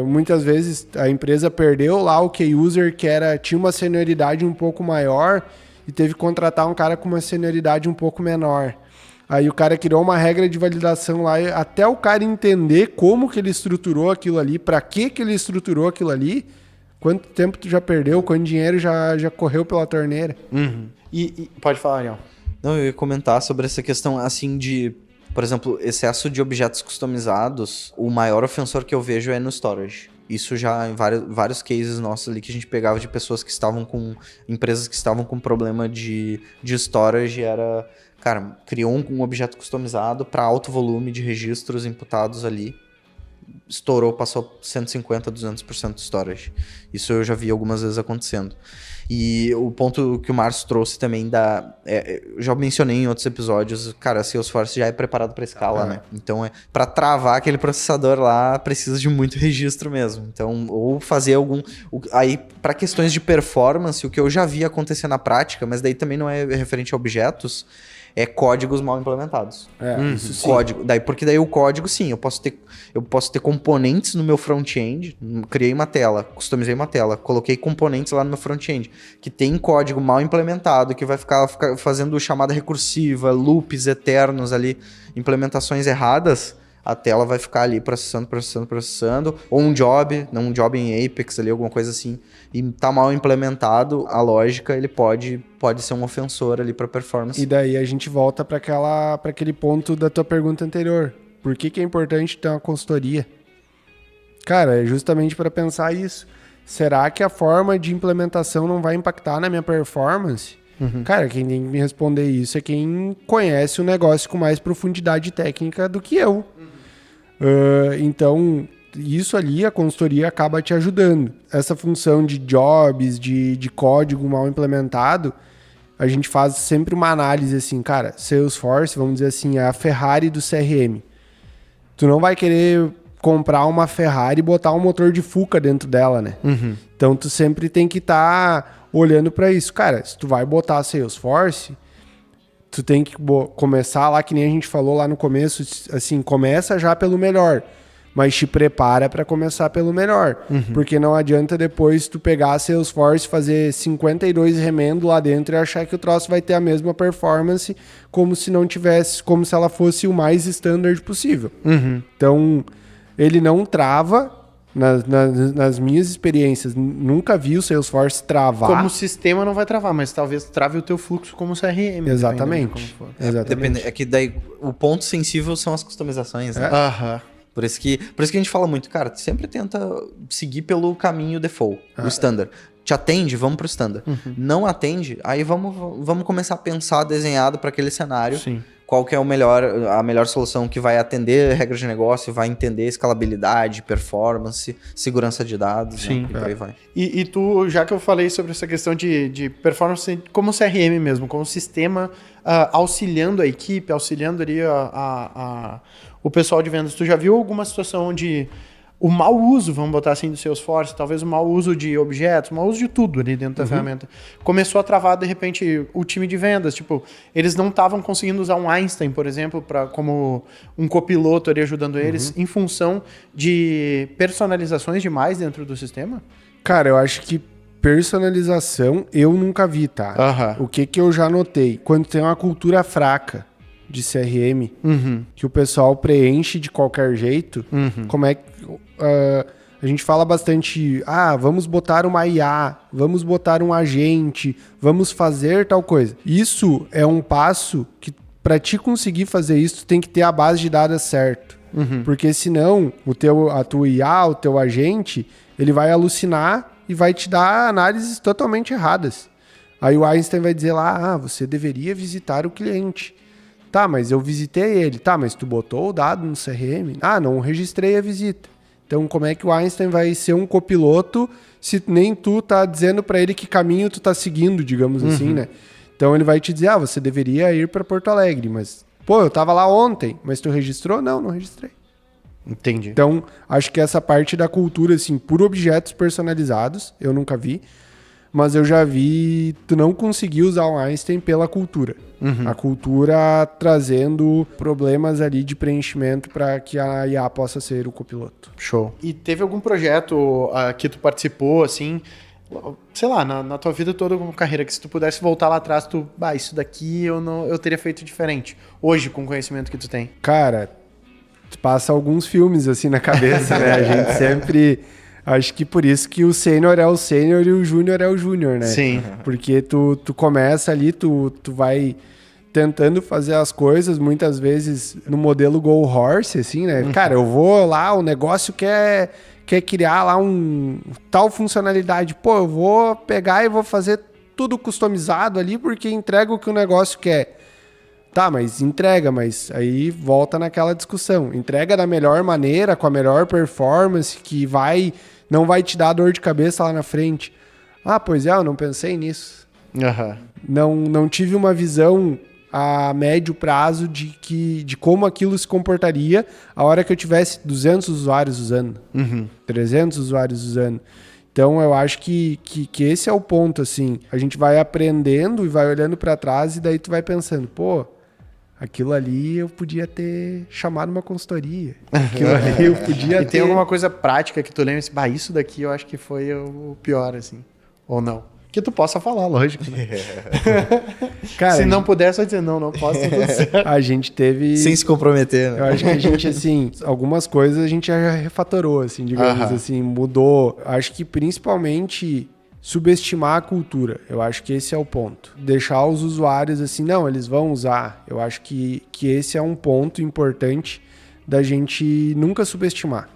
muitas vezes a empresa perdeu lá o key user que tinha uma senioridade um pouco maior e teve que contratar um cara com uma senioridade um pouco menor. Aí o cara criou uma regra de validação lá, até o cara entender como que ele estruturou aquilo ali, para que ele estruturou aquilo ali, quanto tempo tu já perdeu, quanto dinheiro já correu pela torneira. E pode falar, Ariel. Não, eu ia comentar sobre essa questão, assim, de, por exemplo, excesso de objetos customizados. O maior ofensor que eu vejo é no storage. Isso já em vários cases nossos ali que a gente pegava de pessoas que estavam com... empresas que estavam com problema de storage, era... Cara, criou um objeto customizado para alto volume de registros imputados ali. Estourou, passou 150%, 200% de storage. Isso eu já vi algumas vezes acontecendo. E o ponto que o Márcio trouxe também eu já mencionei em outros episódios, cara, a Salesforce já é preparado para escala, né? Então, para travar aquele processador lá, precisa de muito registro mesmo. Então, ou fazer aí, para questões de performance, o que eu já vi acontecer na prática, mas daí também não é referente a objetos, é códigos mal implementados. Isso sim. Código. Porque daí o código, sim, eu posso ter componentes no meu front-end, criei uma tela, customizei uma tela, coloquei componentes lá no meu front-end, que tem código mal implementado, que vai ficar fazendo chamada recursiva, loops eternos ali, implementações erradas, a tela vai ficar ali processando, ou um job em Apex ali, alguma coisa assim, e tá mal implementado, a lógica, ele pode ser um ofensor ali para performance. E daí a gente volta para aquele ponto da tua pergunta anterior. Por que é importante ter uma consultoria? Cara, é justamente para pensar isso. Será que a forma de implementação não vai impactar na minha performance? Cara, quem tem que me responder isso é quem conhece o negócio com mais profundidade técnica do que eu. Então, isso ali, a consultoria acaba te ajudando. Essa função de jobs, de código mal implementado, a gente faz sempre uma análise assim, cara, Salesforce, vamos dizer assim, é a Ferrari do CRM. Tu não vai querer comprar uma Ferrari e botar um motor de Fuca dentro dela, né? Então, tu sempre tem que estar olhando para isso. Cara, se tu vai botar a Salesforce, tu tem que começar lá, que nem a gente falou lá no começo, assim, começa já pelo melhor, mas te prepara para começar pelo melhor, porque não adianta depois tu pegar a Salesforce, fazer 52 remendo lá dentro e achar que o troço vai ter a mesma performance como se não tivesse, como se ela fosse o mais standard possível. Então, ele não trava. Nas minhas experiências, nunca vi o Salesforce travar. Como sistema não vai travar, mas talvez trave o teu fluxo como CRM. Exatamente. É que daí o ponto sensível são as customizações, né? Por isso que a gente fala muito, cara, sempre tenta seguir pelo caminho default, o standard. Te atende, vamos pro standard. Não atende, aí vamos começar a pensar desenhado para aquele cenário. Sim. Qual que é a melhor solução que vai atender regras de negócio, vai entender escalabilidade, performance, segurança de dados, Sim, né? E por aí vai. E tu, já que eu falei sobre essa questão de performance como CRM mesmo, como sistema auxiliando a equipe, auxiliando ali o pessoal de vendas. Tu já viu alguma situação onde o mau uso, vamos botar assim, do Salesforce, talvez o mau uso de objetos, o mau uso de tudo ali dentro da ferramenta, começou a travar, de repente, o time de vendas? Tipo, eles não estavam conseguindo usar um Einstein, por exemplo, como um copiloto ali ajudando eles, em função de personalizações demais dentro do sistema? Cara, eu acho que personalização eu nunca vi, tá? O que eu já notei? Quando tem uma cultura fraca de CRM, que o pessoal preenche de qualquer jeito, como é que... a gente fala bastante, vamos botar uma IA, vamos botar um agente, vamos fazer tal coisa. Isso é um passo que, para te conseguir fazer isso, tem que ter a base de dados certo. Porque senão, a tua IA, o teu agente, ele vai alucinar e vai te dar análises totalmente erradas. Aí o Einstein vai dizer lá, você deveria visitar o cliente. Tá, mas eu visitei ele. Tá, mas tu botou o dado no CRM? Não registrei a visita. Então, como é que o Einstein vai ser um copiloto se nem tu tá dizendo para ele que caminho tu tá seguindo, digamos assim, né? Então, ele vai te dizer, você deveria ir para Porto Alegre, mas, eu tava lá ontem, mas tu registrou? Não registrei. Entendi. Então, acho que essa parte da cultura, assim, por objetos personalizados, eu nunca vi, mas eu já vi tu não conseguir usar o Einstein pela cultura. A cultura trazendo problemas ali de preenchimento para que a IA possa ser o copiloto. Show. E teve algum projeto que tu participou, assim, sei lá, na tua vida toda como carreira, que se tu pudesse voltar lá atrás, isso daqui eu teria feito diferente, hoje, com o conhecimento que tu tem? Cara, passa alguns filmes assim na cabeça, né? A gente sempre... Acho que por isso que o sênior é o sênior e o júnior é o júnior, né? Sim. Porque tu começa ali, tu vai tentando fazer as coisas, muitas vezes no modelo Go Horse, assim, né? Cara, eu vou lá, o negócio quer criar lá um tal funcionalidade. Eu vou pegar e vou fazer tudo customizado ali porque entrega o que o negócio quer. Tá, mas entrega, mas aí volta naquela discussão. Entrega da melhor maneira, com a melhor performance, que não vai te dar dor de cabeça lá na frente. Pois eu não pensei nisso. Não tive uma visão a médio prazo de como aquilo se comportaria a hora que eu tivesse 200 usuários usando, 300 usuários usando. Então, eu acho que esse é o ponto, assim. A gente vai aprendendo e vai olhando para trás e daí tu vai pensando, aquilo ali eu podia ter chamado uma consultoria. Aquilo ali eu podia ter... E tem alguma coisa prática que tu lembra assim, isso daqui eu acho que foi o pior, assim. Ou não? Que tu possa falar, lógico. Né? Cara, se não puder, só dizer não posso, tá tudo certo. A gente teve... Sem se comprometer, né? Eu acho que a gente, assim, algumas coisas a gente já refatorou, assim, digamos assim, mudou. Acho que principalmente subestimar a cultura. Eu acho que esse é o ponto. Deixar os usuários assim, não, eles vão usar. Eu acho que esse é um ponto importante da gente nunca subestimar.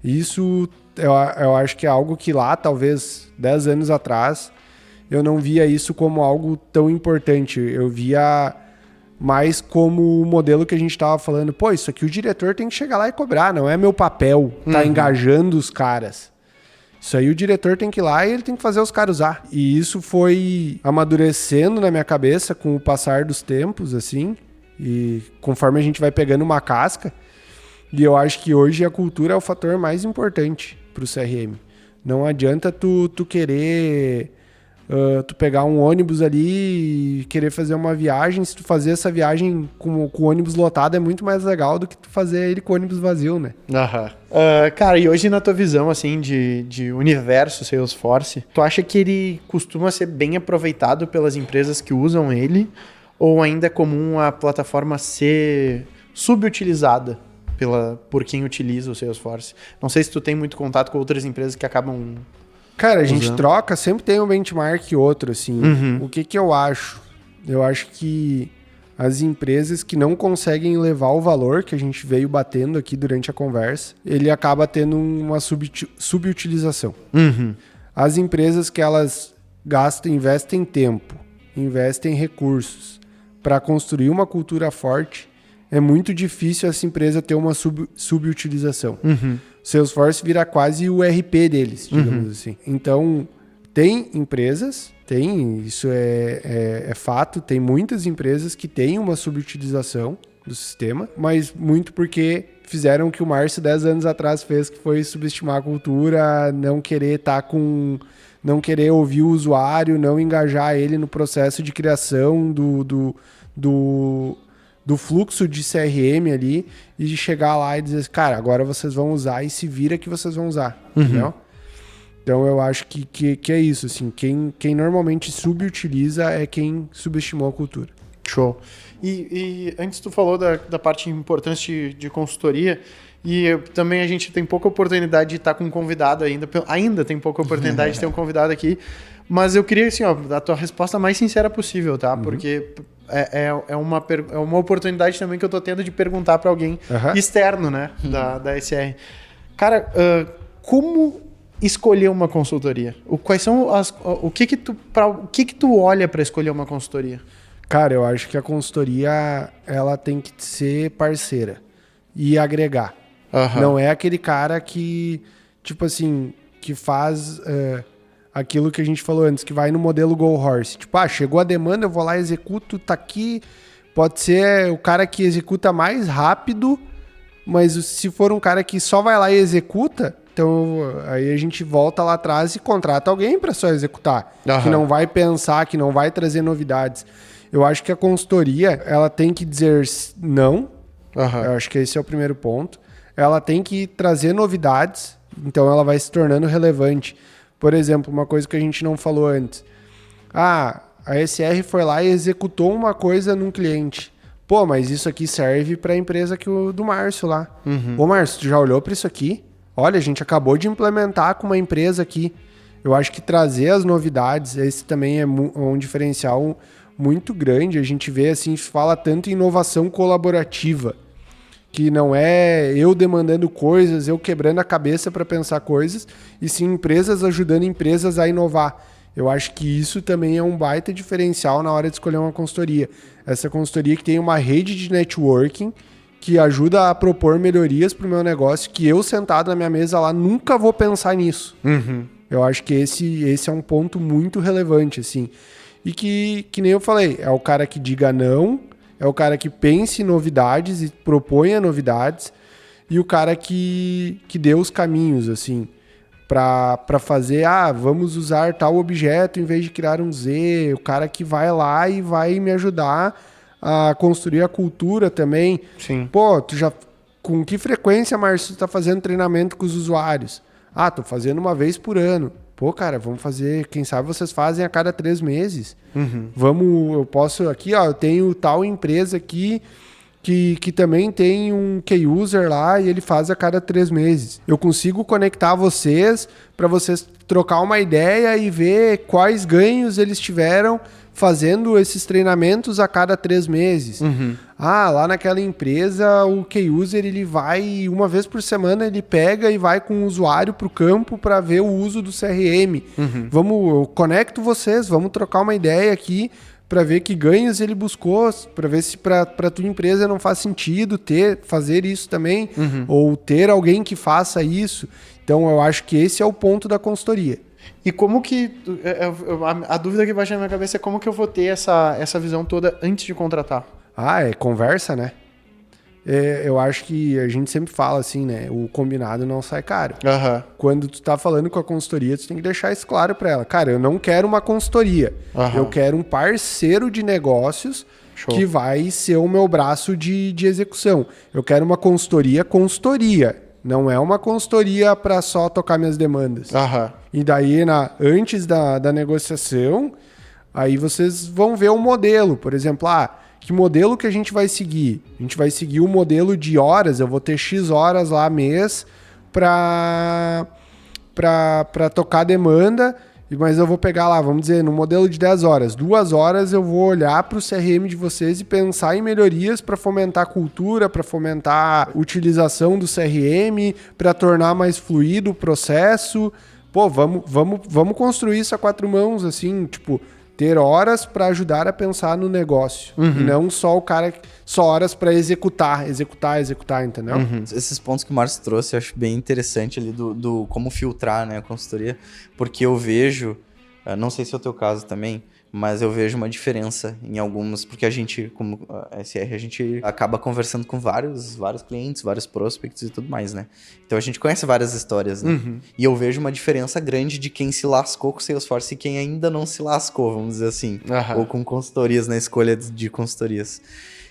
Isso eu acho que é algo que lá, talvez 10 anos atrás, eu não via isso como algo tão importante. Eu via mais como o modelo que a gente estava falando. Isso aqui o diretor tem que chegar lá e cobrar. Não é meu papel tá engajando os caras. Isso aí o diretor tem que ir lá e ele tem que fazer os caras usar. E isso foi amadurecendo na minha cabeça com o passar dos tempos, assim. E conforme a gente vai pegando uma casca. E eu acho que hoje a cultura é o fator mais importante para o CRM. Não adianta tu querer... tu pegar um ônibus ali e querer fazer uma viagem. Se tu fazer essa viagem com o ônibus lotado é muito mais legal do que tu fazer ele com o ônibus vazio, né? Cara, e hoje na tua visão, assim, de universo Salesforce, tu acha que ele costuma ser bem aproveitado pelas empresas que usam ele? Ou ainda é comum a plataforma ser subutilizada por quem utiliza o Salesforce? Não sei se tu tem muito contato com outras empresas que acabam... Cara, a gente troca, sempre tem um benchmark e outro, assim. O que eu acho? Eu acho que as empresas que não conseguem levar o valor que a gente veio batendo aqui durante a conversa, ele acaba tendo uma subutilização. As empresas que elas investem tempo, investem recursos para construir uma cultura forte, é muito difícil essa empresa ter uma subutilização. Salesforce vira quase o RP deles, digamos assim. Então, tem empresas, isso é fato, tem muitas empresas que têm uma subutilização, do sistema, mas muito porque fizeram o que o Márcio 10 anos atrás fez, que foi subestimar a cultura, não querer não querer ouvir o usuário, não engajar ele no processo de criação do fluxo de CRM ali, e de chegar lá e dizer, cara, agora vocês vão usar e se vira que vocês vão usar, entendeu? Então eu acho que é isso, assim, quem normalmente subutiliza é quem subestimou a cultura. Show. E antes tu falou da parte importante de consultoria, e também a gente tem pouca oportunidade de estar com um convidado ainda tem pouca oportunidade de ter um convidado aqui, mas eu queria, assim, ó, a tua resposta mais sincera possível, tá? Porque é uma oportunidade também que eu tô tendo de perguntar para alguém externo, né, da SR. Cara, como escolher uma consultoria? Quais são o que que tu olha para escolher uma consultoria? Cara, eu acho que a consultoria, ela tem que ser parceira e agregar. Não é aquele cara que, tipo assim, que faz aquilo que a gente falou antes, que vai no modelo Go Horse. Tipo, chegou a demanda, eu vou lá, executo, tá aqui. Pode ser o cara que executa mais rápido, mas se for um cara que só vai lá e executa, então aí a gente volta lá atrás e contrata alguém para só executar. Que não vai pensar, que não vai trazer novidades. Eu acho que a consultoria, ela tem que dizer não. Eu acho que esse é o primeiro ponto. Ela tem que trazer novidades, então ela vai se tornando relevante. Por exemplo, uma coisa que a gente não falou antes. A SR foi lá e executou uma coisa num cliente. Pô, mas isso aqui serve para a empresa do Márcio lá. Ô, Márcio, tu já olhou para isso aqui? Olha, a gente acabou de implementar com uma empresa aqui. Eu acho que trazer as novidades, esse também é um diferencial muito grande. A gente vê, assim, fala tanto em inovação colaborativa, que não é eu demandando coisas, eu quebrando a cabeça para pensar coisas, e sim empresas ajudando empresas a inovar. Eu acho que isso também é um baita diferencial na hora de escolher uma consultoria. Essa consultoria que tem uma rede de networking que ajuda a propor melhorias para o meu negócio, que eu sentado na minha mesa lá nunca vou pensar nisso. Eu acho que esse é um ponto muito relevante, assim. E que nem eu falei, é o cara que diga não, é o cara que pense em novidades e proponha novidades, e o cara que dê os caminhos, assim, para fazer, vamos usar tal objeto em vez de criar um Z, o cara que vai lá e vai me ajudar a construir a cultura também. Sim. Pô, com que frequência, Márcio, tu tá fazendo treinamento com os usuários? Tô fazendo uma vez por ano. Pô, cara, vamos fazer, quem sabe vocês fazem a cada 3 meses. Eu posso aqui, eu tenho tal empresa aqui que também tem um key user lá e ele faz a cada 3 meses. Eu consigo conectar vocês para vocês trocar uma ideia e ver quais ganhos eles tiveram fazendo esses treinamentos a cada 3 meses. Lá naquela empresa, o key user, ele vai, uma vez por semana, ele pega e vai com o usuário para o campo para ver o uso do CRM. Eu conecto vocês, vamos trocar uma ideia aqui para ver que ganhos ele buscou, para ver se para tua empresa não faz sentido fazer isso também, ou ter alguém que faça isso. Então, eu acho que esse é o ponto da consultoria. E como que... A dúvida que bate na minha cabeça é como que eu vou ter essa visão toda antes de contratar? É conversa, né? Eu acho que a gente sempre fala assim, né? O combinado não sai caro. Quando tu tá falando com a consultoria, tu tem que deixar isso claro para ela. Cara, eu não quero uma consultoria. Eu quero um parceiro de negócios que vai ser o meu braço de execução. Eu quero uma consultoria. Não é uma consultoria para só tocar minhas demandas. E daí, antes da negociação, aí vocês vão ver o modelo. Por exemplo, que modelo que a gente vai seguir? A gente vai seguir o modelo de horas. Eu vou ter X horas lá mês para tocar demanda, mas eu vou pegar lá, vamos dizer, no modelo de 10 horas. 2 horas eu vou olhar para o CRM de vocês e pensar em melhorias para fomentar a cultura, para fomentar a utilização do CRM, para tornar mais fluido o processo. Pô, vamos construir isso a 4 mãos, assim, tipo, ter horas para ajudar a pensar no negócio. E não só só horas para executar, entendeu? Esses pontos que o Márcio trouxe, eu acho bem interessante ali do como filtrar, né, a consultoria, porque eu vejo, não sei se é o teu caso também, Mas eu vejo uma diferença em algumas, porque a gente, como a SR, a gente acaba conversando com vários clientes, vários prospects e tudo mais, né? Então a gente conhece várias histórias, né? E eu vejo uma diferença grande de quem se lascou com o Salesforce e quem ainda não se lascou, vamos dizer assim. Ou com consultorias, na escolha de consultorias.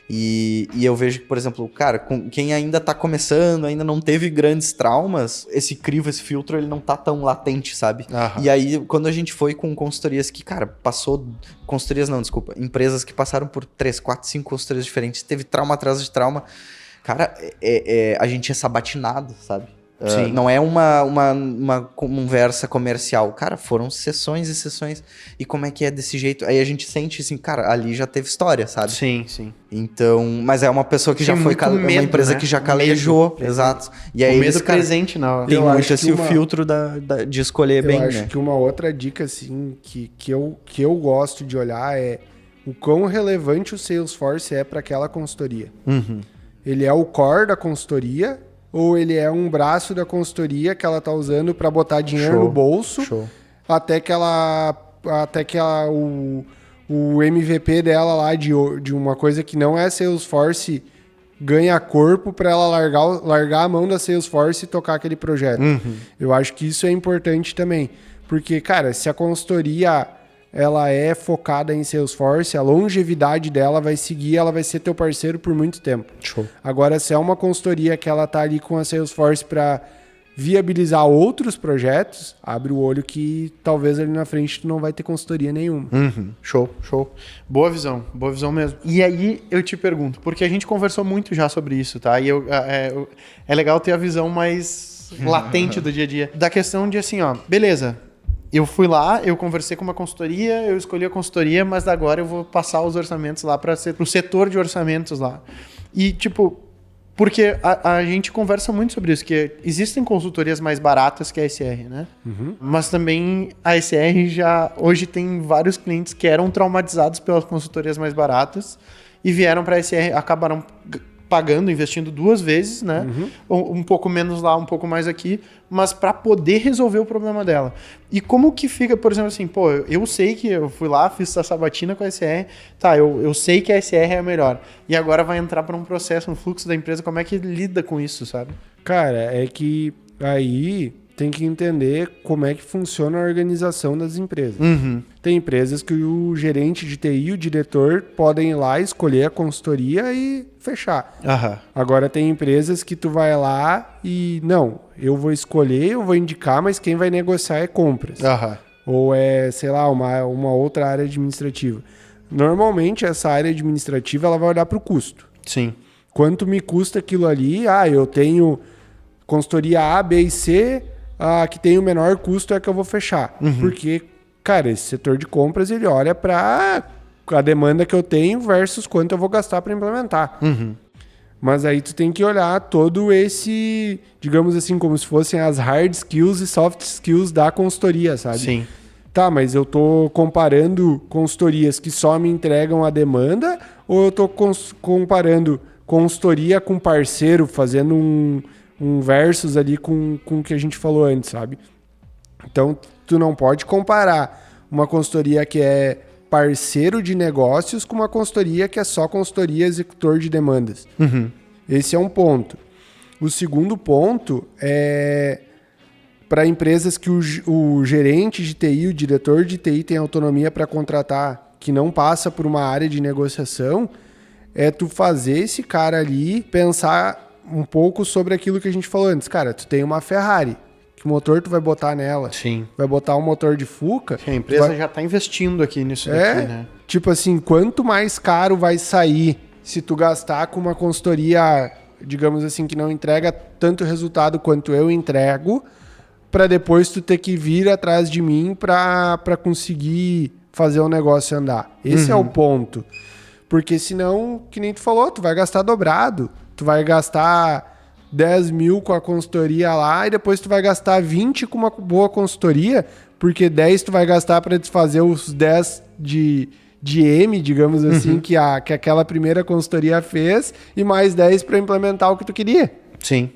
E eu vejo que, por exemplo, cara, quem ainda tá começando, ainda não teve grandes traumas, esse crivo, esse filtro, ele não tá tão latente, sabe? E aí, quando a gente foi com consultorias que, cara, empresas que passaram por 3, 4, 5 consultorias diferentes, teve trauma atrás de trauma, cara, a gente é sabatinado, sabe? Não é uma conversa comercial. Cara, foram sessões e sessões. E como é que é desse jeito? Aí a gente sente assim, cara, ali já teve história, sabe? Sim. Então, mas é uma pessoa que já foi medo, uma empresa, né? Que já calejou. Exato. E aí o medo presente, não. Tem muito esse o filtro de escolher bem, né? Eu acho que uma outra dica, assim, que eu gosto de olhar é o quão relevante o Salesforce é para aquela consultoria. Ele é o core da consultoria, ou ele é um braço da consultoria que ela tá usando para botar dinheiro no bolso, até que o MVP dela lá de uma coisa que não é Salesforce ganha corpo para ela largar a mão da Salesforce e tocar aquele projeto. Eu acho que isso é importante também, porque, cara, se a consultoria ela é focada em Salesforce, a longevidade dela vai seguir, ela vai ser teu parceiro por muito tempo. Agora, se é uma consultoria que ela tá ali com a Salesforce para viabilizar outros projetos, abre o olho que talvez ali na frente tu não vai ter consultoria nenhuma. Show. Boa visão mesmo. E aí eu te pergunto, porque a gente conversou muito já sobre isso, tá? E é legal ter a visão mais latente do dia a dia. Da questão de assim, ó, beleza, eu fui lá, eu conversei com uma consultoria, eu escolhi a consultoria, mas agora eu vou passar os orçamentos lá para o setor de orçamentos lá. E, tipo, porque a gente conversa muito sobre isso, que existem consultorias mais baratas que a SR, né? Mas também a SR já hoje tem vários clientes que eram traumatizados pelas consultorias mais baratas e vieram para a SR, acabaram pagando, investindo 2 vezes, né? Um pouco menos lá, um pouco mais aqui, mas para poder resolver o problema dela. E como que fica, por exemplo, assim, pô, eu sei que eu fui lá, fiz essa sabatina com a SR, tá, eu sei que a SR é a melhor, e agora vai entrar para um processo, um fluxo da empresa, como é que lida com isso, sabe? Cara, é que aí tem que entender como é que funciona a organização das empresas. Tem empresas que o gerente de TI e o diretor podem ir lá, escolher a consultoria e fechar. Agora tem empresas que tu vai lá e não, eu vou escolher, eu vou indicar, mas quem vai negociar é compras. Ou é, sei lá, uma outra área administrativa. Normalmente essa área administrativa ela vai olhar para o custo. Sim. Quanto me custa aquilo ali? Eu tenho consultoria A, B e C, que tem o menor custo é que eu vou fechar. Porque, cara, esse setor de compras, ele olha para a demanda que eu tenho versus quanto eu vou gastar para implementar. Mas aí tu tem que olhar todo esse, digamos assim, como se fossem as hard skills e soft skills da consultoria, sabe? Sim. Tá, mas eu tô comparando consultorias que só me entregam a demanda ou eu tô comparando consultoria com parceiro, fazendo um versus ali com o que a gente falou antes, sabe? Então, tu não pode comparar uma consultoria que é parceiro de negócios com uma consultoria que é só consultoria executor de demandas. Esse é um ponto. O segundo ponto é para empresas que o gerente de TI, o diretor de TI tem autonomia para contratar, que não passa por uma área de negociação, é tu fazer esse cara ali pensar um pouco sobre aquilo que a gente falou antes. Cara, tu tem uma Ferrari, que motor tu vai botar nela? Sim. Vai botar um motor de Fuca? Sim, a empresa já tá investindo aqui nisso daqui, né? Tipo assim, quanto mais caro vai sair se tu gastar com uma consultoria, digamos assim, que não entrega tanto resultado quanto eu entrego, para depois tu ter que vir atrás de mim para conseguir fazer o negócio andar. Esse é o ponto. Porque senão, que nem tu falou, tu vai gastar dobrado. Tu vai gastar 10 mil com a consultoria lá e depois tu vai gastar 20 com uma boa consultoria, porque 10 tu vai gastar para desfazer os 10 de M, digamos assim, que aquela primeira consultoria fez, e mais 10 para implementar o que tu queria. Sim.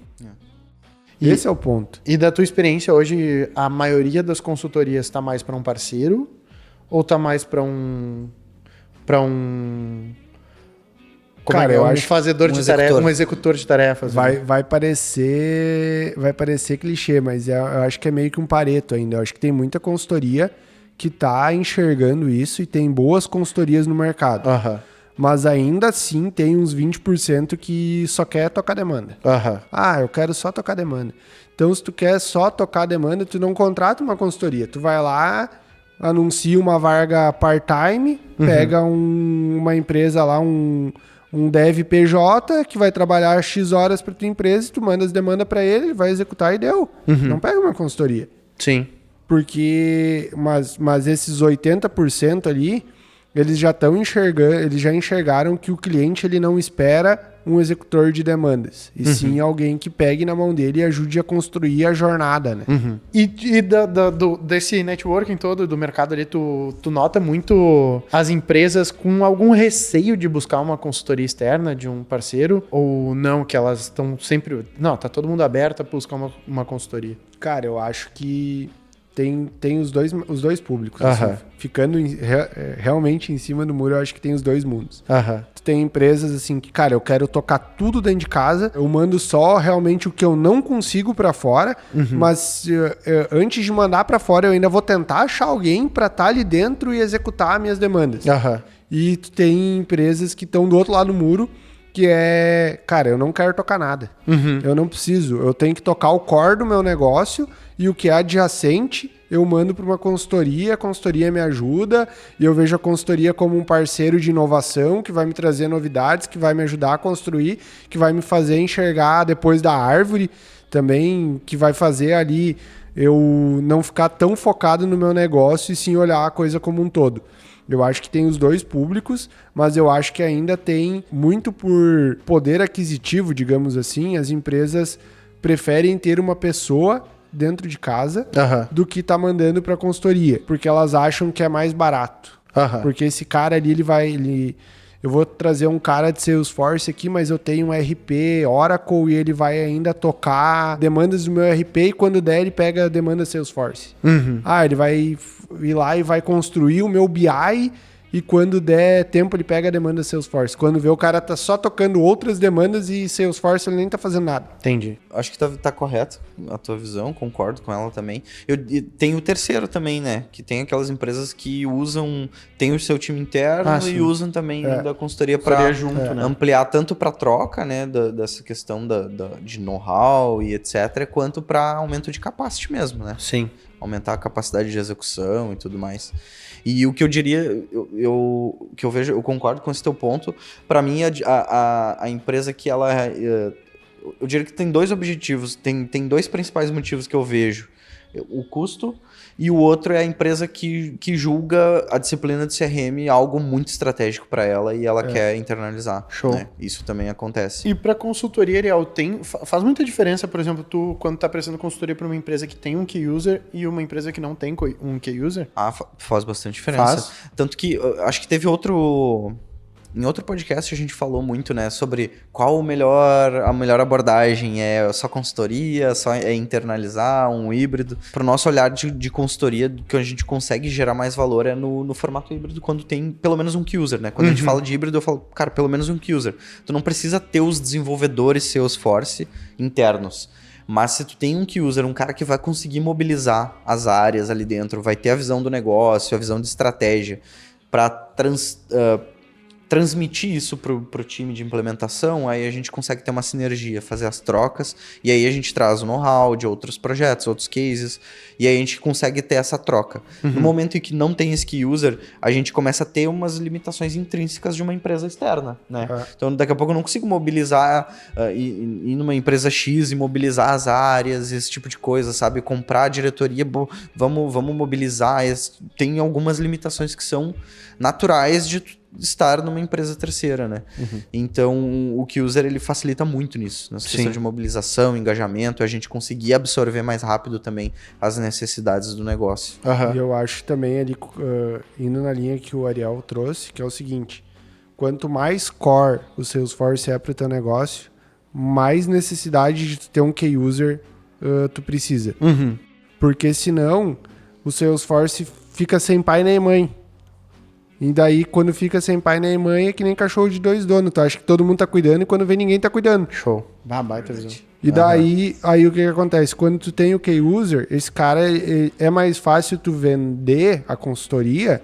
Esse é o ponto. E da tua experiência hoje, a maioria das consultorias está mais para um parceiro Ou tá mais para um Cara, eu acho fazedor de tarefas, um executor de tarefas. Vai parecer clichê, mas eu acho que é meio que um Pareto ainda. Eu acho que tem muita consultoria que tá enxergando isso e tem boas consultorias no mercado. Mas ainda assim tem uns 20% que só quer tocar demanda. Eu quero só tocar demanda. Então, se tu quer só tocar demanda, tu não contrata uma consultoria. Tu vai lá, anuncia uma vaga part-time, pega uma empresa lá, um dev PJ que vai trabalhar X horas para tua empresa, tu manda as demandas para ele vai executar e deu. Não pega uma consultoria. Sim. Porque, mas esses 80% ali, eles já estão enxergando, eles já enxergaram que o cliente ele não espera um executor de demandas, e sim alguém que pegue na mão dele e ajude a construir a jornada, né? E desse networking todo do mercado ali, tu nota muito as empresas com algum receio de buscar uma consultoria externa de um parceiro, ou não, que elas estão sempre... Não, tá todo mundo aberto a buscar uma consultoria. Cara, eu acho que tem os dois públicos. Assim, ficando realmente em cima do muro, eu acho que tem os dois mundos. Tu tem empresas assim que, cara, eu quero tocar tudo dentro de casa, eu mando só realmente o que eu não consigo pra fora, mas antes de mandar pra fora, eu ainda vou tentar achar alguém pra estar ali dentro e executar minhas demandas. E tu tem empresas que estão do outro lado do muro, que é, cara, eu não quero tocar nada. Eu não preciso. Eu tenho que tocar o core do meu negócio e o que é adjacente eu mando para uma consultoria, a consultoria me ajuda e eu vejo a consultoria como um parceiro de inovação que vai me trazer novidades, que vai me ajudar a construir, que vai me fazer enxergar depois da árvore também, que vai fazer ali eu não ficar tão focado no meu negócio e sim olhar a coisa como um todo. Eu acho que tem os dois públicos, mas eu acho que ainda tem muito por poder aquisitivo, digamos assim, as empresas preferem ter uma pessoa dentro de casa do que tá mandando para consultoria, porque elas acham que é mais barato. Porque esse cara ali, eu vou trazer um cara de Salesforce aqui, mas eu tenho um RP Oracle e ele vai ainda tocar demandas do meu RP e quando der ele pega a demanda Salesforce. Ele vai ir lá e vai construir o meu BI e quando der tempo ele pega a demanda Salesforce. Quando vê o cara tá só tocando outras demandas e Salesforce ele nem tá fazendo nada. Entendi. Acho que tá correto a tua visão, concordo com ela também. E tem o terceiro também, né? Que tem aquelas empresas que tem o seu time interno e usam também da consultoria para ampliar tanto para troca, né? Dessa questão de know-how e etc., quanto para aumento de capacity mesmo, né? Sim. Aumentar a capacidade de execução e tudo mais. E o que eu diria, que eu vejo, eu concordo com esse teu ponto. Para mim, a empresa que ela... Eu diria que tem dois objetivos, tem dois principais motivos que eu vejo. O custo e o outro é a empresa que julga a disciplina de CRM algo muito estratégico para ela e ela quer internalizar. Show. Né? Isso também acontece. E para consultoria, Ariel, faz muita diferença, por exemplo, tu quando tá prestando consultoria para uma empresa que tem um key user e uma empresa que não tem um key user? Faz bastante diferença. Tanto que acho que teve em outro podcast a gente falou muito, né, sobre qual a melhor abordagem, é só consultoria, só é internalizar, um híbrido. Para o nosso olhar de consultoria, que a gente consegue gerar mais valor é no formato híbrido, quando tem pelo menos um key user, né? Quando a gente fala de híbrido, eu falo, cara, pelo menos um key user. Tu não precisa ter os desenvolvedores Salesforce internos. Mas se tu tem um key user, um cara que vai conseguir mobilizar as áreas ali dentro, vai ter a visão do negócio, a visão de estratégia, para transmitir isso pro time de implementação, aí a gente consegue ter uma sinergia, fazer as trocas, e aí a gente traz o know-how de outros projetos, outros cases, e aí a gente consegue ter essa troca. No momento em que não tem esse key user, a gente começa a ter umas limitações intrínsecas de uma empresa externa, né? Então, daqui a pouco eu não consigo mobilizar, ir numa empresa X e mobilizar as áreas, esse tipo de coisa, sabe? Comprar a diretoria, vamos mobilizar. Tem algumas limitações que são naturais de estar numa empresa terceira, né? Então, o key user, ele facilita muito nisso, nessa questão de mobilização, engajamento, a gente conseguir absorver mais rápido também as necessidades do negócio. E eu acho também ali, indo na linha que o Ariel trouxe, que é o seguinte, quanto mais core o Salesforce é para o teu negócio, mais necessidade de ter um key user tu precisa. Porque senão, o Salesforce fica sem pai nem mãe. E daí, quando fica sem pai nem mãe, é que nem cachorro de 2 donos. Tu acha que todo mundo tá cuidando e quando vem ninguém tá cuidando. Show. Baita visão. E daí, aí o que acontece? Quando tu tem o K-User, esse cara, é mais fácil tu vender a consultoria,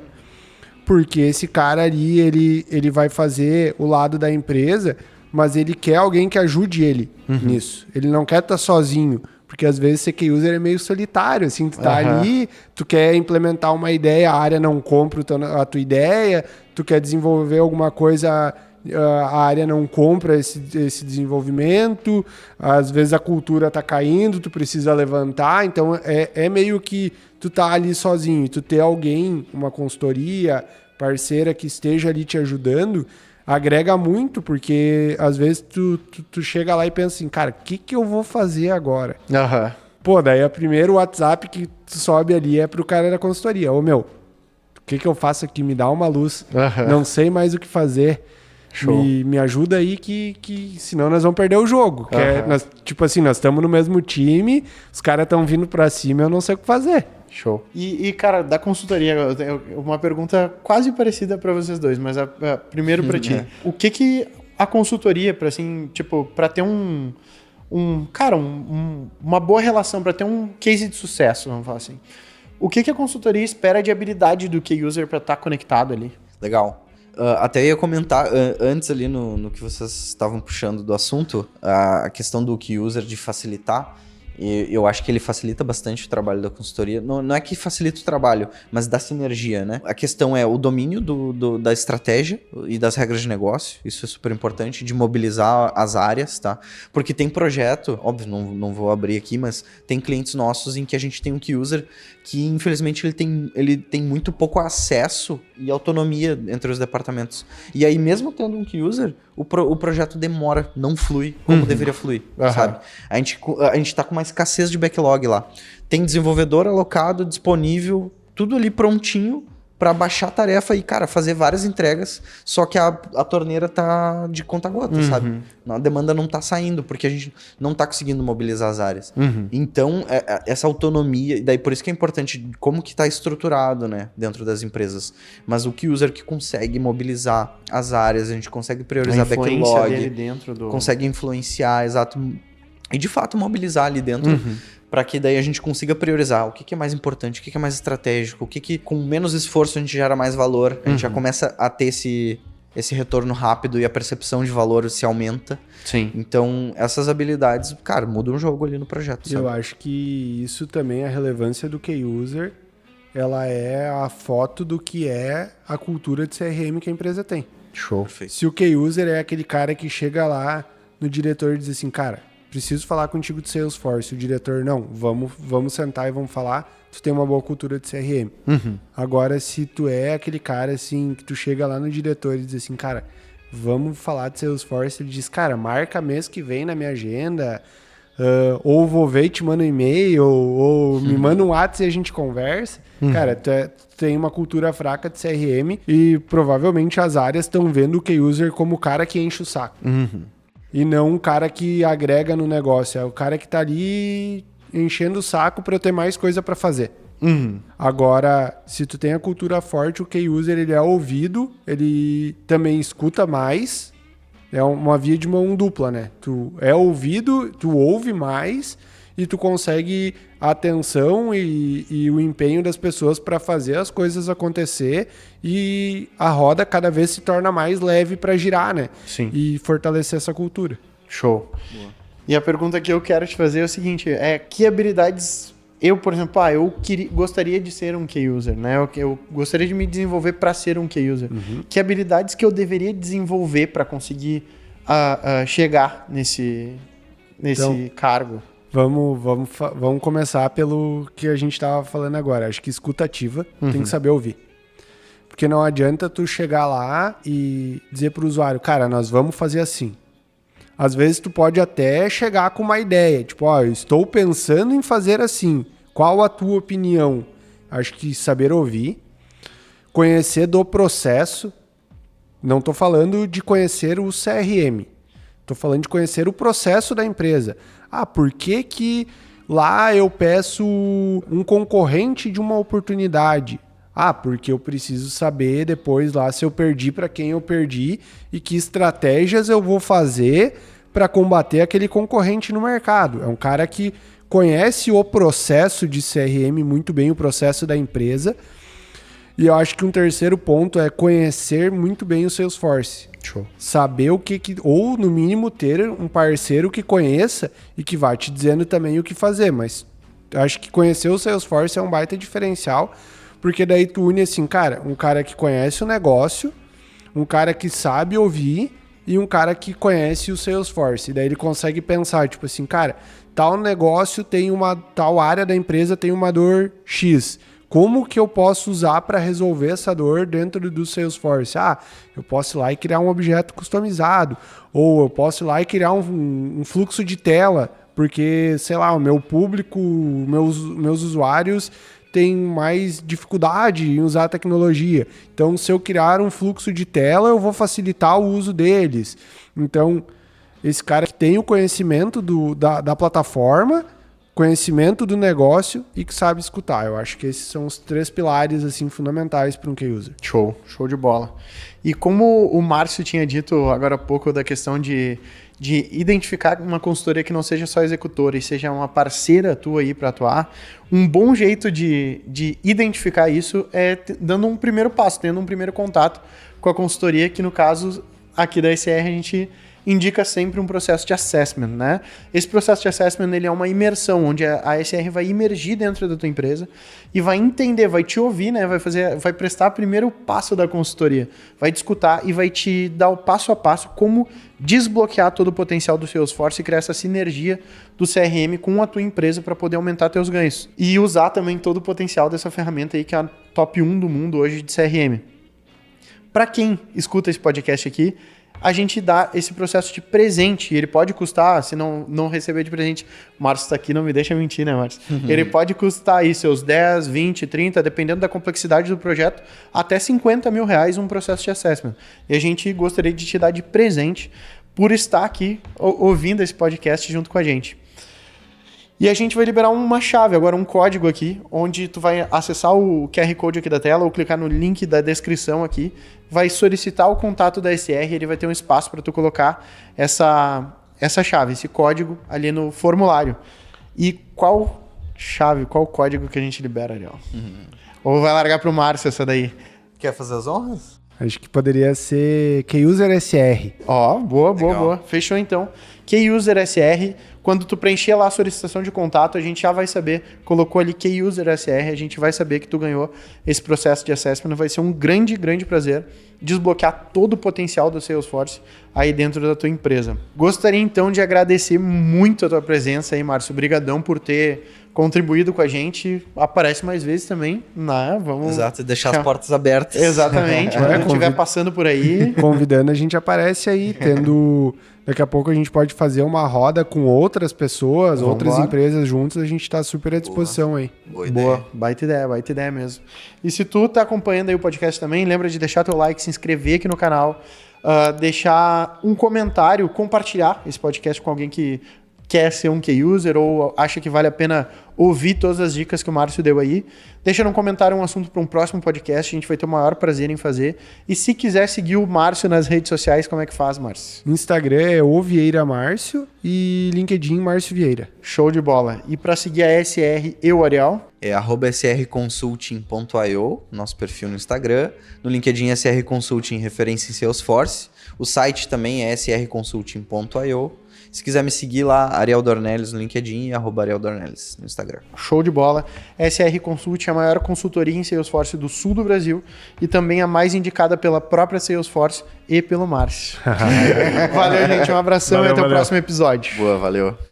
porque esse cara ali, ele vai fazer o lado da empresa, mas ele quer alguém que ajude ele nisso. Ele não quer estar sozinho, porque às vezes ser K-User é meio solitário, assim, tu tá ali, tu quer implementar uma ideia, a área não compra a tua ideia, tu quer desenvolver alguma coisa, a área não compra esse desenvolvimento, às vezes a cultura tá caindo, tu precisa levantar, então é meio que tu tá ali sozinho, e tu ter alguém, uma consultoria, parceira que esteja ali te ajudando, agrega muito, porque às vezes tu chega lá e pensa assim, cara, o que eu vou fazer agora? Pô, daí o primeiro WhatsApp que tu sobe ali é pro cara da consultoria. Ô, meu, o que eu faço aqui? Me dá uma luz. Não sei mais o que fazer. Me ajuda aí que senão nós vamos perder o jogo. Nós, tipo assim, nós estamos no mesmo time, os caras estão vindo pra cima, eu não sei o que fazer. Show. E cara, da consultoria, eu tenho uma pergunta quase parecida para vocês dois, mas primeiro para ti. O que a consultoria, para assim, tipo, para ter uma boa relação, para ter um case de sucesso, vamos falar assim. O que a consultoria espera de habilidade do K-User para estar conectado ali? Legal. Até ia comentar antes ali no que vocês estavam puxando do assunto, a questão do K-User de facilitar. Eu acho que ele facilita bastante o trabalho da consultoria. Não é que facilita o trabalho, mas dá sinergia, né? A questão é o domínio da estratégia e das regras de negócio. Isso é super importante, de mobilizar as áreas, tá? Porque tem projeto, óbvio, não vou abrir aqui, mas tem clientes nossos em que a gente tem um K-User que, infelizmente, ele tem muito pouco acesso e autonomia entre os departamentos. E aí, mesmo tendo um K-User, o projeto demora, não flui como deveria fluir, sabe? A gente tá com uma escassez de backlog lá. Tem desenvolvedor alocado, disponível, tudo ali prontinho para baixar a tarefa e, cara, fazer várias entregas, só que a torneira tá de conta-gota, sabe? A demanda não tá saindo, porque a gente não tá conseguindo mobilizar as áreas. Então, essa autonomia, e daí por isso que é importante como que tá estruturado, né, dentro das empresas. Mas o K-User que consegue mobilizar as áreas, a gente consegue priorizar backlog, dele dentro do... consegue influenciar, exato, e de fato mobilizar ali dentro, para que daí a gente consiga priorizar o que é mais importante, o que é mais estratégico, o que com menos esforço a gente gera mais valor, a gente já começa a ter esse retorno rápido e a percepção de valor se aumenta. Sim. Então, essas habilidades, cara, mudam o jogo ali no projeto, sabe? Eu acho que isso também, a relevância do K-User, ela é a foto do que é a cultura de CRM que a empresa tem. Show. Perfeito. Se o K-User é aquele cara que chega lá no diretor e diz assim, cara, preciso falar contigo de Salesforce. O diretor, não, vamos sentar e vamos falar. Tu tem uma boa cultura de CRM. Agora, se tu é aquele cara, assim, que tu chega lá no diretor e diz assim, cara, vamos falar de Salesforce. Ele diz, cara, marca mês que vem na minha agenda, ou vou ver e te mando um e-mail, ou me manda um WhatsApp e a gente conversa. Cara, tu tem uma cultura fraca de CRM e provavelmente as áreas estão vendo o K-User como o cara que enche o saco. E não um cara que agrega no negócio. É o cara que tá ali enchendo o saco para eu ter mais coisa para fazer. Agora, se tu tem a cultura forte, o K-User ele é ouvido, ele também escuta mais. É uma via de mão dupla, né? Tu é ouvido, tu ouve mais e tu consegue a atenção e o empenho das pessoas para fazer as coisas acontecer e a roda cada vez se torna mais leve para girar, né? Sim. E fortalecer essa cultura. Show. Boa. E a pergunta que eu quero te fazer é o seguinte, que habilidades eu, por exemplo, gostaria de ser um K-User, né? Eu gostaria de me desenvolver para ser um K-User. Que habilidades que eu deveria desenvolver para conseguir chegar nesse então, cargo? Vamos começar pelo que a gente estava falando agora. Acho que escuta ativa, tem que saber ouvir. Porque não adianta tu chegar lá e dizer para o usuário, cara, nós vamos fazer assim. Às vezes tu pode até chegar com uma ideia, tipo, eu estou pensando em fazer assim. Qual a tua opinião? Acho que saber ouvir, conhecer do processo. Não estou falando de conhecer o CRM. Estou falando de conhecer o processo da empresa. Por que lá eu peço um concorrente de uma oportunidade? Porque eu preciso saber depois lá se eu perdi, para quem eu perdi e que estratégias eu vou fazer para combater aquele concorrente no mercado. É um cara que conhece o processo de CRM muito bem, o processo da empresa. E eu acho que um terceiro ponto é conhecer muito bem o Salesforce. Show. Saber ou no mínimo ter um parceiro que conheça e que vai te dizendo também o que fazer. Mas eu acho que conhecer o Salesforce é um baita diferencial, porque daí tu une assim, cara, um cara que conhece o negócio, um cara que sabe ouvir e um cara que conhece o Salesforce. E daí ele consegue pensar, tipo assim, cara, tal negócio tal área da empresa tem uma dor X. Como que eu posso usar para resolver essa dor dentro do Salesforce? Eu posso ir lá e criar um objeto customizado, ou eu posso ir lá e criar um fluxo de tela, porque, sei lá, o meu público, meus usuários têm mais dificuldade em usar a tecnologia. Então, se eu criar um fluxo de tela, eu vou facilitar o uso deles. Então, esse cara que tem o conhecimento da plataforma, conhecimento do negócio e que sabe escutar. Eu acho que esses são os 3 pilares assim, fundamentais para um key user. Show de bola. E como o Márcio tinha dito agora há pouco da questão de identificar uma consultoria que não seja só executora e seja uma parceira tua aí para atuar, um bom jeito de identificar isso é dando um primeiro passo, tendo um primeiro contato com a consultoria, que no caso aqui da SR a gente indica sempre um processo de assessment, né? Esse processo de assessment, ele é uma imersão, onde a SR vai imergir dentro da tua empresa e vai entender, vai te ouvir, né? Vai prestar primeiro o passo da consultoria, vai te escutar e vai te dar o passo a passo como desbloquear todo o potencial do Salesforce e criar essa sinergia do CRM com a tua empresa para poder aumentar teus ganhos. E usar também todo o potencial dessa ferramenta aí que é a top 1 do mundo hoje de CRM. Para quem escuta esse podcast aqui, a gente dá esse processo de presente. E ele pode custar, se não receber de presente, o Márcio está aqui, não me deixa mentir, né, Márcio? Ele pode custar aí seus 10, 20, 30, dependendo da complexidade do projeto, até 50 mil reais um processo de assessment. E a gente gostaria de te dar de presente por estar aqui ouvindo esse podcast junto com a gente. E a gente vai liberar uma chave, agora um código aqui, onde tu vai acessar o QR Code aqui da tela ou clicar no link da descrição aqui, vai solicitar o contato da SR, ele vai ter um espaço para tu colocar essa chave, esse código ali no formulário. E qual código que a gente libera ali, ó? Ou vai largar pro Márcio essa daí? Quer fazer as honras? Acho que poderia ser Key User SR. Boa. Fechou então. Key User SR. Quando tu preencher lá a solicitação de contato, a gente já vai saber, colocou ali Key User SR, a gente vai saber que tu ganhou esse processo de assessment. Vai ser um grande prazer desbloquear todo o potencial do Salesforce aí dentro da tua empresa. Gostaria então de agradecer muito a tua presença aí, Márcio. Obrigadão por ter contribuído com a gente. Aparece mais vezes também, né? Vamos... Exato, deixar as portas abertas. Exatamente. Quando estiver passando por aí... Convidando, a gente aparece aí, Daqui a pouco a gente pode fazer uma roda com outras pessoas, outras empresas juntos, a gente está super à disposição aí. Boa, baita ideia mesmo. E se tu tá acompanhando aí o podcast também, lembra de deixar teu like, se inscrever aqui no canal, deixar um comentário, compartilhar esse podcast com alguém que quer ser um key user ou acha que vale a pena ouvir todas as dicas que o Márcio deu aí. Deixa no comentário um assunto para um próximo podcast, a gente vai ter o maior prazer em fazer. E se quiser seguir o Márcio nas redes sociais, como é que faz, Márcio? No Instagram é o Vieira Márcio e LinkedIn Márcio Vieira. Show de bola. E para seguir a SR e o Ariel? É @srconsulting.io, nosso perfil no Instagram. No LinkedIn SR Consulting, referência em Salesforce. O site também é srconsulting.io. Se quiser me seguir lá, Ariel Dornelles no LinkedIn e @Ariel Dornelles no Instagram. Show de bola. SR Consult é a maior consultoria em Salesforce do sul do Brasil e também a mais indicada pela própria Salesforce e pelo Márcio. Valeu, gente. Um abração e até o próximo episódio. Boa, valeu.